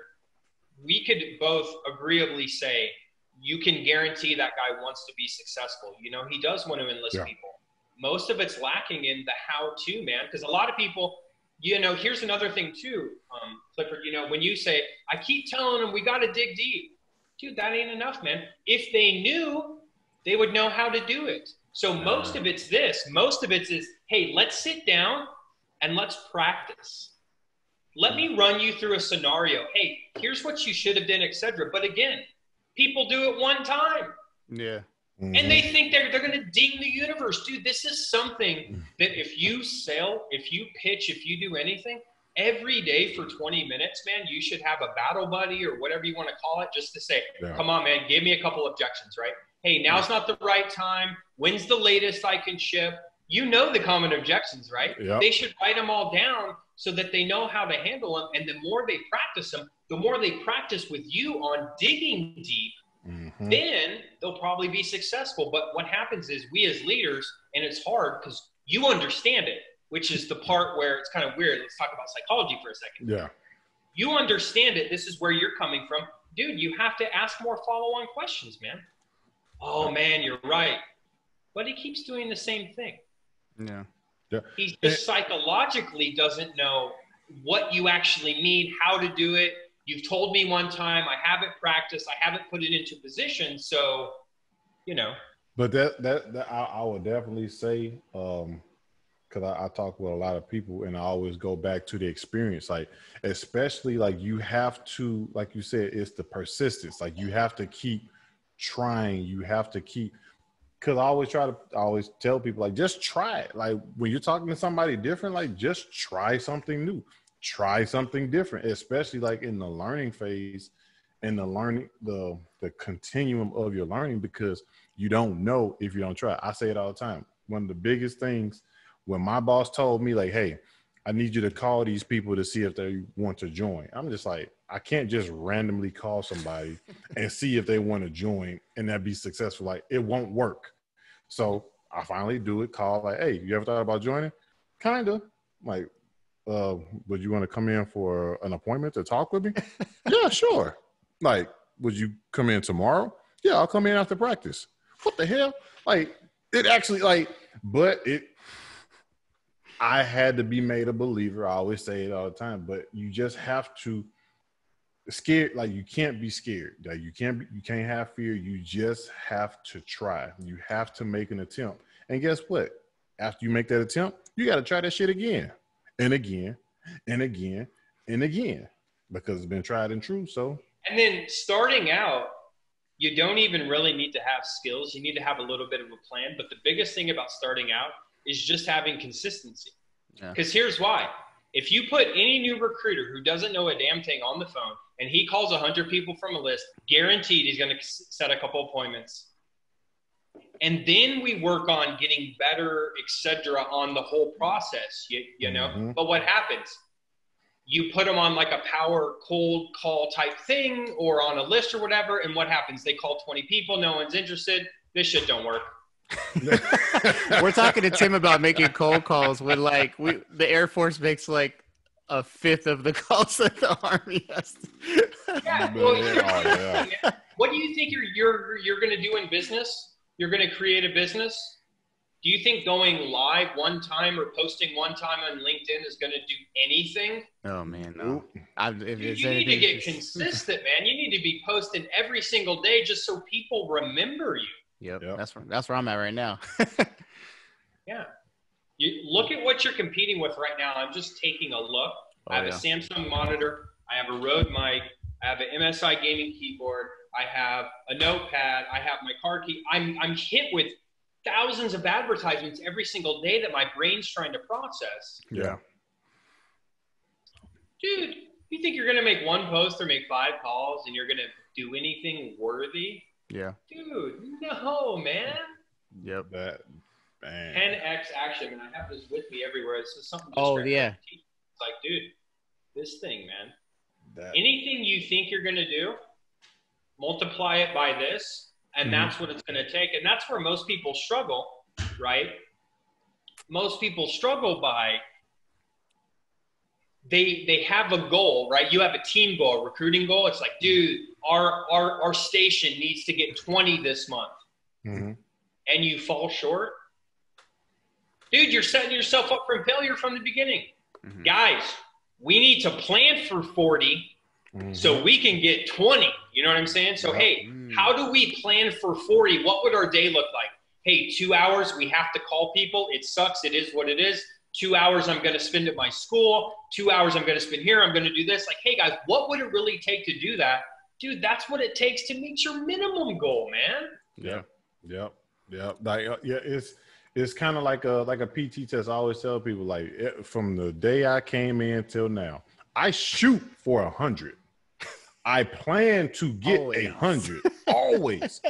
we could both agreeably say you can guarantee that guy wants to be successful. You know, he does want to enlist people. Most of it's lacking in the how-to, man, because a lot of people, you know, here's another thing too, Clifford, you know, when you say, I keep telling them we got to dig deep. Dude, that ain't enough, man. If they knew, they would know how to do it. So most of it's this. Most of it is, hey, let's sit down and let's practice. Let me run you through a scenario. Hey, here's what you should have done, etc. But again, people do it one time. Yeah. And they think they're going to ding the universe. Dude, this is something that if you sell, if you pitch, if you do anything, every day for 20 minutes, man, you should have a battle buddy or whatever you want to call it, just to say, come on, man, give me a couple objections, right? Hey, now's not the right time. When's the latest I can ship? You know the common objections, right? Yep. They should write them all down so that they know how to handle them. And the more they practice them, the more they practice with you on digging deep, then they'll probably be successful. But what happens is we as leaders, and it's hard because you understand it, which is the part where it's kind of weird. Let's talk about psychology for a second. Yeah. You understand it. This is where you're coming from. Dude, you have to ask more follow-on questions, man. Oh, man, you're right. But he keeps doing the same thing. Yeah. He just psychologically doesn't know what you actually need, how to do it. You've told me one time, I haven't practiced, I haven't put it into position, so, you know. But that I would definitely say, because I talk with a lot of people, and I always go back to the experience, like, especially, like, you have to, like you said, it's the persistence. Like, you have to keep trying. You have to keep, because I always tell people, like, just try it. Like, when you're talking to somebody different, like, just try something new. Try something different, especially like in the learning phase and the continuum of your learning, because you don't know if you don't try. I say it all the time. One of the biggest things when my boss told me, like, hey, I need you to call these people to see if they want to join. I'm just like, I can't just randomly call somebody and see if they want to join and that be successful. Like, it won't work. So I finally do it, call, like, hey, you ever thought about joining? Kinda. Like, would you want to come in for an appointment to talk with me? Yeah, sure. Like, would you come in tomorrow? Yeah, I'll come in after practice. What the hell? Like, it actually, like, but I had to be made a believer. I always say it all the time, but you just have to scared. Like, you can't be scared. Like, you can't have fear. You just have to try. You have to make an attempt. And guess what? After you make that attempt, you got to try that shit again. And again, and again, and again, because it's been tried and true. So, and then starting out, you don't even really need to have skills. You need to have a little bit of a plan. But the biggest thing about starting out is just having consistency. Because here's why. If you put any new recruiter who doesn't know a damn thing on the phone and he calls 100 people from a list, guaranteed he's going to set a couple appointments. And then we work on getting better, etc., on the whole process, you know. But what happens? you put them on like a power cold call type thing or on a list or whatever. And what happens? They call 20 people. No one's interested. This shit don't work. We're talking to Tim about making cold calls when like the Air Force makes like a fifth of the calls that the Army has. Yeah, well, what do you think you're going to do in business? You're going to create a business? Do you think going live one time or posting one time on LinkedIn is going to do anything? Oh, man, no. You need to get consistent, man. You need to be posting every single day just so people remember you. Yep. That's where I'm at right now. Yeah. You look at what you're competing with right now. I'm just taking a look. I have a Samsung monitor. I have a Rode mic. I have an MSI gaming keyboard. I have a notepad. I have my car key. I'm hit with thousands of advertisements every single day that my brain's trying to process. Yeah. Dude, you think you're going to make one post or make 5 calls and you're going to do anything worthy? Yeah. Dude, no, man. Yep. That, man. 10x action, and I have this with me everywhere. It's just something. It's like, dude, this thing, man. Anything you think you're going to do, multiply it by this, and that's what it's going to take. And that's where most people struggle, right? Most people struggle by they have a goal, right? You have a team goal, a recruiting goal. It's like, dude, our station needs to get 20 this month. And you fall short. Dude, you're setting yourself up for failure from the beginning. Guys, we need to plan for 40 so we can get 20. You know what I'm saying? So, hey, how do we plan for 40? What would our day look like? Hey, 2 hours, we have to call people. It sucks. It is what it is. 2 hours I'm going to spend at my school. 2 hours I'm going to spend here. I'm going to do this. Like, hey, guys, what would it really take to do that? Dude, that's what it takes to meet your minimum goal, man. Yep. Like, it's kind of like a PT test. I always tell people, like, from the day I came in till now, I shoot for 100. I plan to get 100. Always.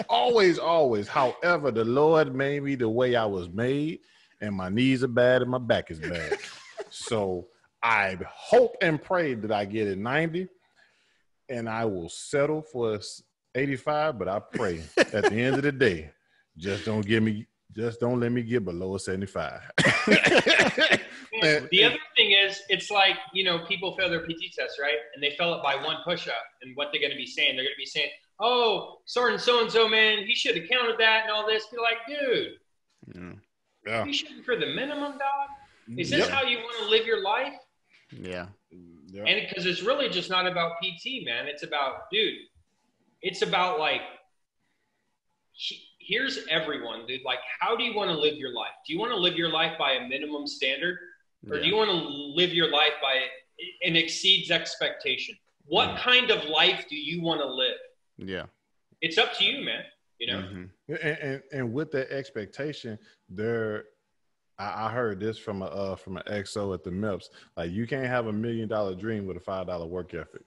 However, the Lord made me the way I was made, and my knees are bad and my back is bad. So I hope and pray that I get it 90, and I will settle for 85. But I pray at the end of the day, just don't let me get below a 75. The other thing is, it's like, people fail their PT test, right? And they fail it by one push-up. And what they're going to be saying, they're going to be saying, oh, so-and-so, man, he should have counted that and all this. Be like, dude, you shooting for the minimum, dog? Is this how you want to live your life? Yeah. And because it's really just not about PT, man. It's about, dude, it's about like, here's everyone, dude. Like, how do you want to live your life? Do you want to live your life by a minimum standard? Or do you want to live your life by an exceeds expectation? What kind of life do you want to live? Yeah. It's up to you, man. And with that expectation, I heard this from an XO at the MEPS. Like, you can't have $1 million dream with a $5 work ethic.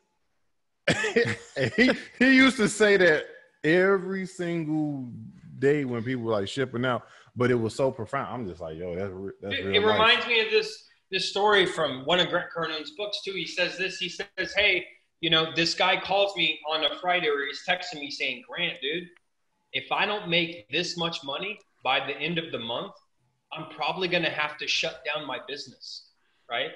And he used to say that every single day when people were like shipping out, but it was so profound. I'm just like, yo, that's real. It reminds me of this story from one of Grant Cardone's books too. He says this. He says, hey, this guy calls me on a Friday, or he's texting me saying, Grant, dude, if I don't make this much money by the end of the month, I'm probably going to have to shut down my business, right?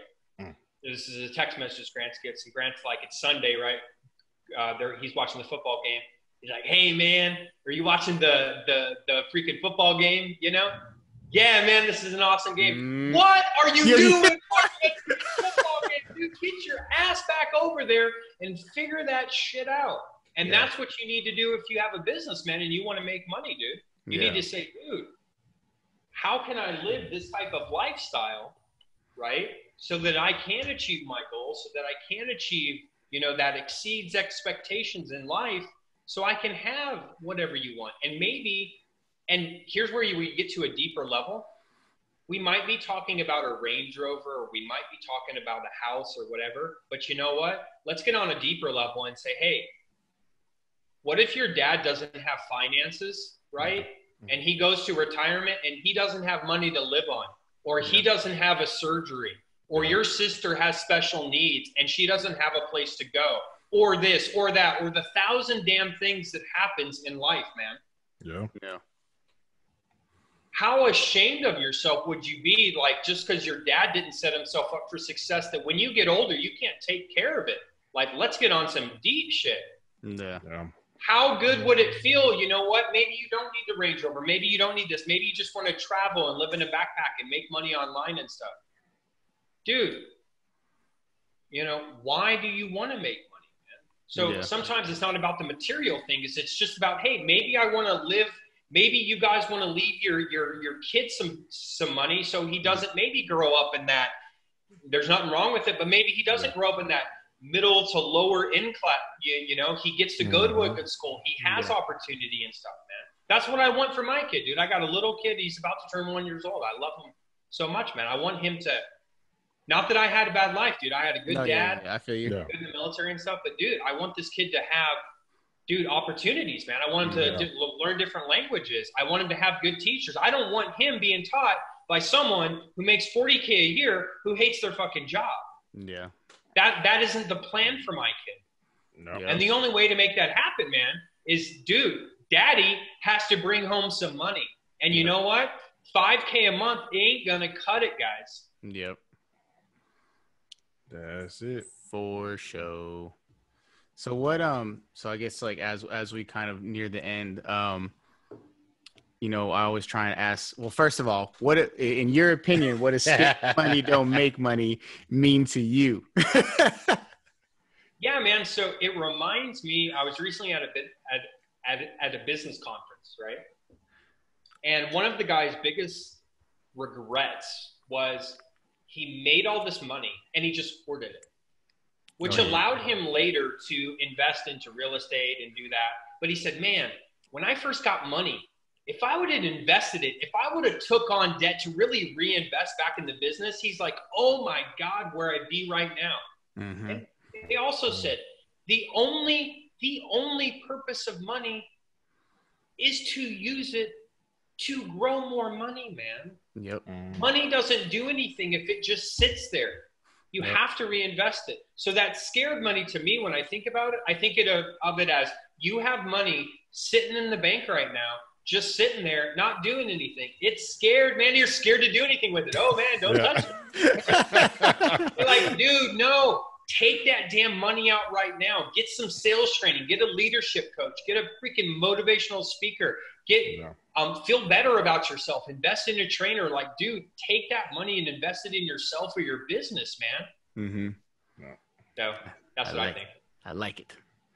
This is a text message Grant gets, and Grant's like, it's Sunday, right? He's watching the football game. He's like, hey, man, are you watching the freaking football game, Yeah, man, this is an awesome game. What are you doing watching the football game? Dude, get your ass back over there and figure that shit out. And that's what you need to do if you have a business, man, and you want to make money, dude. You need to say, dude, how can I live this type of lifestyle, right, so that I can achieve my goals, so that I can achieve, that exceeds expectations in life, so I can have whatever you want. And here's where we get to a deeper level. We might be talking about a Range Rover, or we might be talking about a house or whatever, but you know what? Let's get on a deeper level and say, hey, what if your dad doesn't have finances, right? And he goes to retirement and he doesn't have money to live on, or he doesn't have a surgery, or your sister has special needs and she doesn't have a place to go, or this or that, or the 1,000 damn things that happens in life, man. Yeah. How ashamed of yourself would you be, like, just because your dad didn't set himself up for success, that when you get older, you can't take care of it? Like, let's get on some deep shit. Yeah. How good would it feel? You know what? Maybe you don't need the Range Rover. Maybe you don't need this. Maybe you just want to travel and live in a backpack and make money online and stuff. Dude, you know, why do you want to make money, man? So sometimes it's not about the material thing. It's just about, hey, maybe I want to live. Maybe you guys want to leave your kid some money so he doesn't maybe grow up in that. There's nothing wrong with it, but maybe he doesn't grow up in that middle to lower income. You know, he gets to go to a good school. He has opportunity and stuff, man. That's what I want for my kid, dude. I got a little kid. He's about to turn 1 year old. I love him so much, man. I want him to, not that I had a bad life, dude. I had a good dad. I feel you. Good in the military and stuff. But, dude, I want this kid to have, opportunities, man. I want him to learn different languages. I want him to have good teachers. I don't want him being taught by someone who makes $40K a year who hates their fucking job. Yeah. That isn't the plan for my kid. No. And the only way to make that happen, man, is, dude, daddy has to bring home some money. And you know what? $5K a month ain't going to cut it, guys. Yep. That's it. For sure. So what, so I guess, like, as we kind of near the end, you know, I always try and ask, well, first of all, what, in your opinion, what does scared money don't make money mean to you? Yeah, man. So it reminds me, I was recently at a business conference, right? And one of the guy's biggest regrets was he made all this money and he just hoarded it, which allowed him later to invest into real estate and do that. But he said, man, when I first got money, if I would have invested it, if I would have took on debt to really reinvest back in the business, he's like, oh my God, where I'd be right now. Mm-hmm. And they also said the only purpose of money is to use it to grow more money, man. Yep. Money doesn't do anything if it just sits there. You have to reinvest it. So that scared money, to me, when I think about it, I think of it as you have money sitting in the bank right now, just sitting there, not doing anything. It's scared, man. You're scared to do anything with it. Oh, man, don't touch it. You're like, dude, no. Take that damn money out right now. Get some sales training. Get a leadership coach. Get a freaking motivational speaker. Feel better about yourself. Invest in a trainer. Like, dude, take that money and invest it in yourself or your business, man. Mm-hmm. So that's what I think. I like it.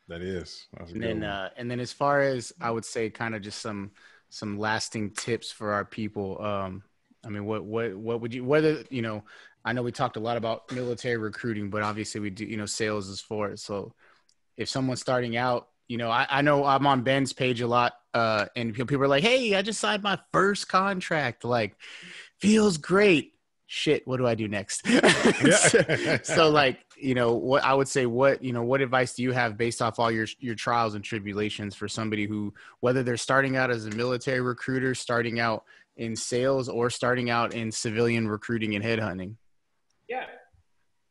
That is. That's a And good then, one. and then as far as I would say, kind of just some lasting tips for our people. I mean, what would you, whether, you know, I know we talked a lot about military recruiting, but obviously we do, you know, sales is for it. So if someone's starting out, you know, I know I'm on Ben's page a lot, and people are like, hey, I just signed my first contract. Like, feels great. Shit, what do I do next? So like, you know, what I would say, what advice do you have based off all your trials and tribulations for somebody who, whether they're starting out as a military recruiter, starting out in sales, or starting out in civilian recruiting and headhunting? Yeah.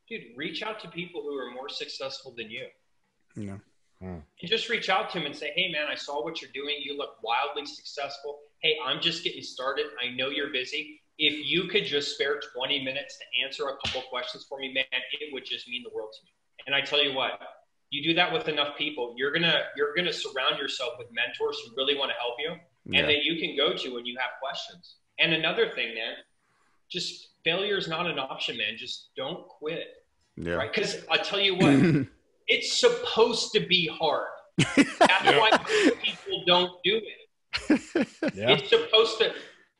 Dude, reach out to people who are more successful than you. Yeah. And just reach out to them and say, hey, man, I saw what you're doing. You look wildly successful. Hey, I'm just getting started. I know you're busy. If you could just spare 20 minutes to answer a couple questions for me, man, it would just mean the world to me. And I tell you what, you do that with enough people, you're gonna surround yourself with mentors who really want to help you and that you can go to when you have questions. And another thing, man, just failure is not an option, man. Just don't quit. Yeah. Right? Because I tell you what, it's supposed to be hard. That's why people don't do it. It's supposed to.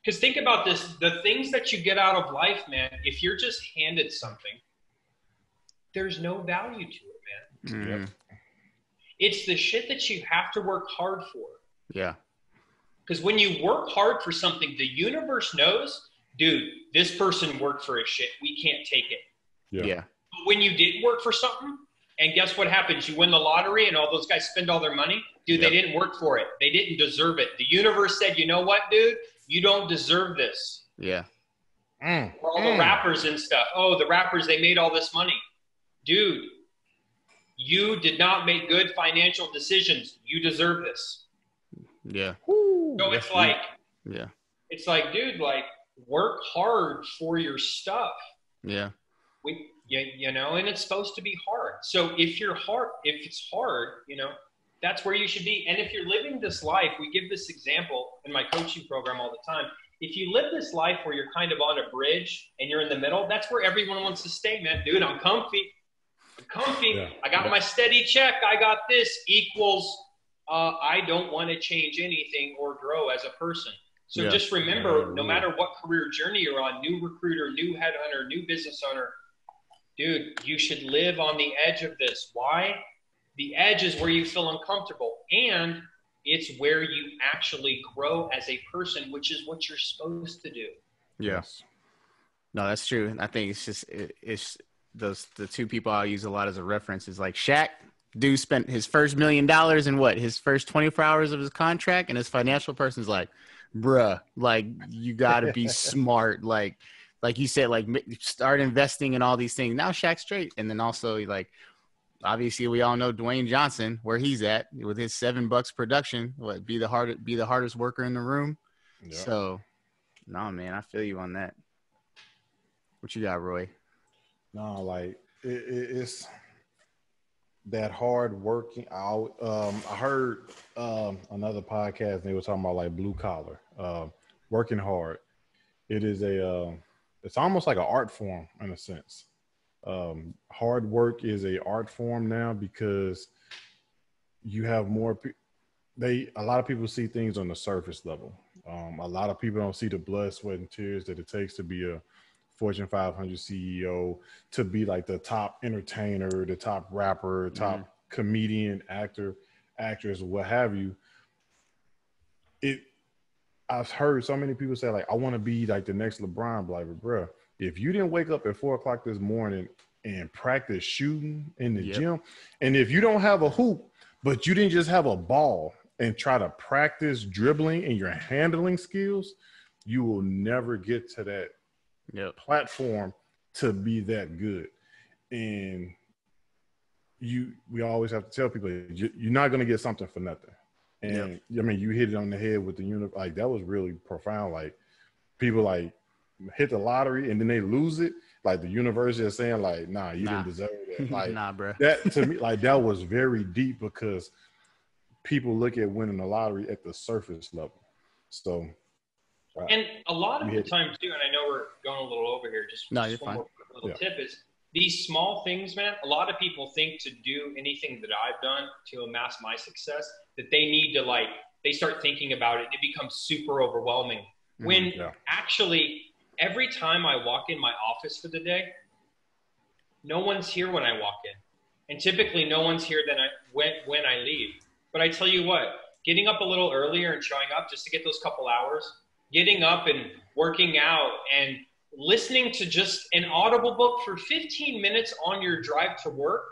Because think about this, the things that you get out of life, man, if you're just handed something, there's no value to it, man. It's the shit that you have to work hard for. Yeah. Because when you work hard for something, the universe knows, dude, this person worked for his shit. We can't take it. Yeah. But when you didn't work for something, and guess what happens? You win the lottery and all those guys spend all their money. Dude, they didn't work for it. They didn't deserve it. The universe said, you know what, dude? You don't deserve this. Yeah. Or all the rappers and stuff. Oh, the rappers, they made all this money. Dude, you did not make good financial decisions. You deserve this. Yeah. So it's like, it's like, dude, like, work hard for your stuff. Yeah. You know, and it's supposed to be hard. So if it's hard, you know, that's where you should be. And if you're living this life, we give this example in my coaching program all the time. If you live this life where you're kind of on a bridge and you're in the middle, that's where everyone wants to stay, man. Dude, I'm comfy. Yeah. I got my steady check. I got this equals I don't want to change anything or grow as a person. So just remember, no matter what career journey you're on, new recruiter, new headhunter, new business owner, dude, you should live on the edge of this. Why? The edge is where you feel uncomfortable, and it's where you actually grow as a person, which is what you're supposed to do. Yes. No, that's true. I think it's just the two people I'll use a lot as a reference is like Shaq. Dude spent his first $1 million in his first 24 hours of his contract, and his financial person's like, bruh, like you got to be smart. Like you said, like start investing in all these things. Now Shaq's straight. And then also like, obviously we all know Dwayne Johnson, where he's at with his $7 production, be the hardest worker in the room. Yep. So no, man, I feel you on that. What you got, Roy? No, like it's that hard working. I heard another podcast and they were talking about like blue collar, working hard. It is it's almost like an art form in a sense. Hard work is a art form now because you have more. A lot of people see things on the surface level. A lot of people don't see the blood, sweat, and tears that it takes to be a Fortune 500 CEO, to be like the top entertainer, the top rapper, top comedian, actor, actress, what have you. I've heard so many people say like, I want to be like the next LeBron, but bro, if you didn't wake up at 4:00 this morning and practice shooting in the gym, and if you don't have a hoop, but you didn't just have a ball and try to practice dribbling and your handling skills, you will never get to that platform to be that good. And we always have to tell people you're not going to get something for nothing. And I mean, you hit it on the head with the like that was really profound. Like people like hit the lottery and then they lose it. Like the universe is saying like, nah, you didn't deserve that. Like nah, bro. That to me, like that was very deep because people look at winning the lottery at the surface level. So. And a lot of the time too, and I know we're going a little over here, just one more little tip is these small things, man. A lot of people think to do anything that I've done to amass my success, that they need to they start thinking about it. It becomes super overwhelming. When actually every time I walk in my office for the day, no one's here when I walk in. And typically no one's here when I leave. But I tell you what, getting up a little earlier and showing up just to get those couple hours, getting up and working out and listening to just an Audible book for 15 minutes on your drive to work.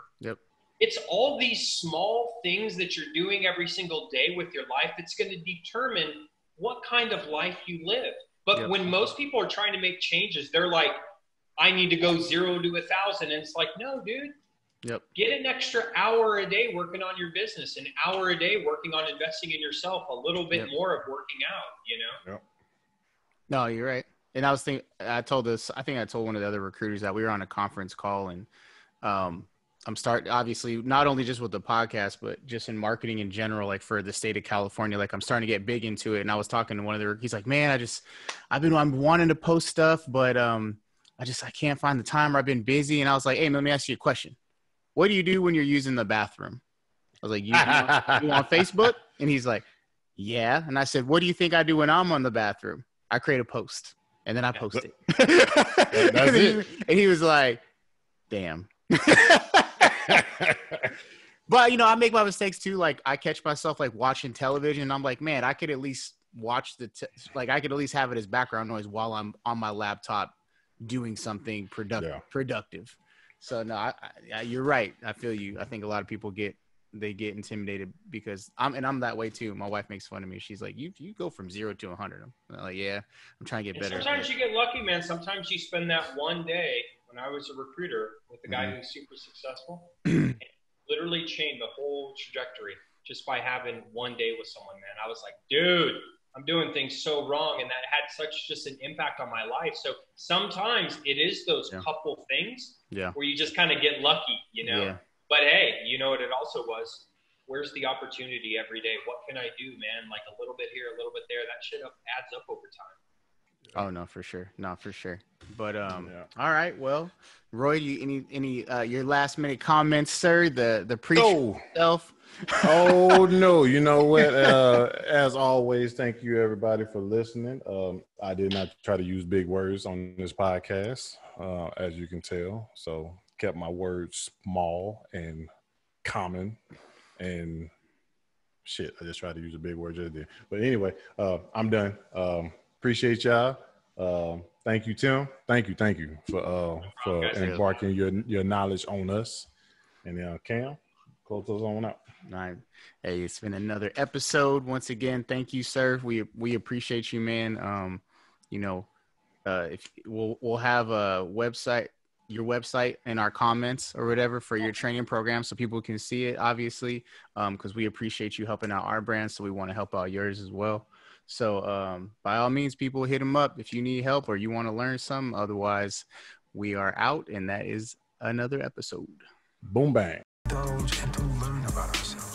It's all these small things that you're doing every single day with your life that's going to determine what kind of life you live. But when most people are trying to make changes, they're like, I need to go 0 to 1,000. And it's like, no, dude. Get an extra hour a day working on your business, an hour a day working on investing in yourself, a little bit more of working out, you know? No, you're right. And I was thinking, I told one of the other recruiters that we were on a conference call, and I'm starting, obviously, not only just with the podcast, but just in marketing in general, like for the state of California, like I'm starting to get big into it. And I was talking to one of he's like, man, I'm wanting to post stuff, but I can't find the time, or I've been busy. And I was like, hey, let me ask you a question. What do you do when you're using the bathroom? I was like, you on Facebook? And he's like, yeah. And I said, what do you think I do when I'm on the bathroom? I create a post and then I post it. That's it. And he was like, damn. But, I make my mistakes too. Like I catch myself like watching television and I'm like, man, I could at least watch I could at least have it as background noise while I'm on my laptop doing something productive. So no, you're right. I feel you. I think a lot of people get they get intimidated because I'm that way too. My wife makes fun of me. She's like, you go from 0 to 100. I'm like, yeah, I'm trying to get better. Sometimes you get lucky, man. Sometimes you spend that one day. When I was a recruiter with a guy who's super successful, and literally changed the whole trajectory just by having one day with someone, man. I was like, dude, I'm doing things so wrong, and that had such just an impact on my life. So sometimes it is those couple things where you just kind of get lucky, you know. Yeah. But hey, you know what it also was? Where's the opportunity every day? What can I do, man? Like a little bit here, a little bit there. That shit adds up over time. Oh no, for sure, not for sure. But all right, well, Roy, you any your last minute comments, sir? The preacher itself. Oh no, you know what? As always, thank you everybody for listening. I did not try to use big words on this podcast, as you can tell. So kept my words small and common and shit. I just tried to use a big word just there. But anyway, I'm done. Appreciate y'all. Thank you, Tim. Thank you for embarking your knowledge on us. And Cam, close us on out. All right. Hey, it's been another episode. Once again, thank you, sir. We appreciate you, man. You know, if we'll have a website, your website in our comments or whatever for your training program so people can see it, obviously, because we appreciate you helping out our brand, so we want to help out yours as well. So by all means, people, hit them up if you need help or you want to learn something. Otherwise, we are out, and that is another episode. Boom, bang. Indulge and to learn about ourselves.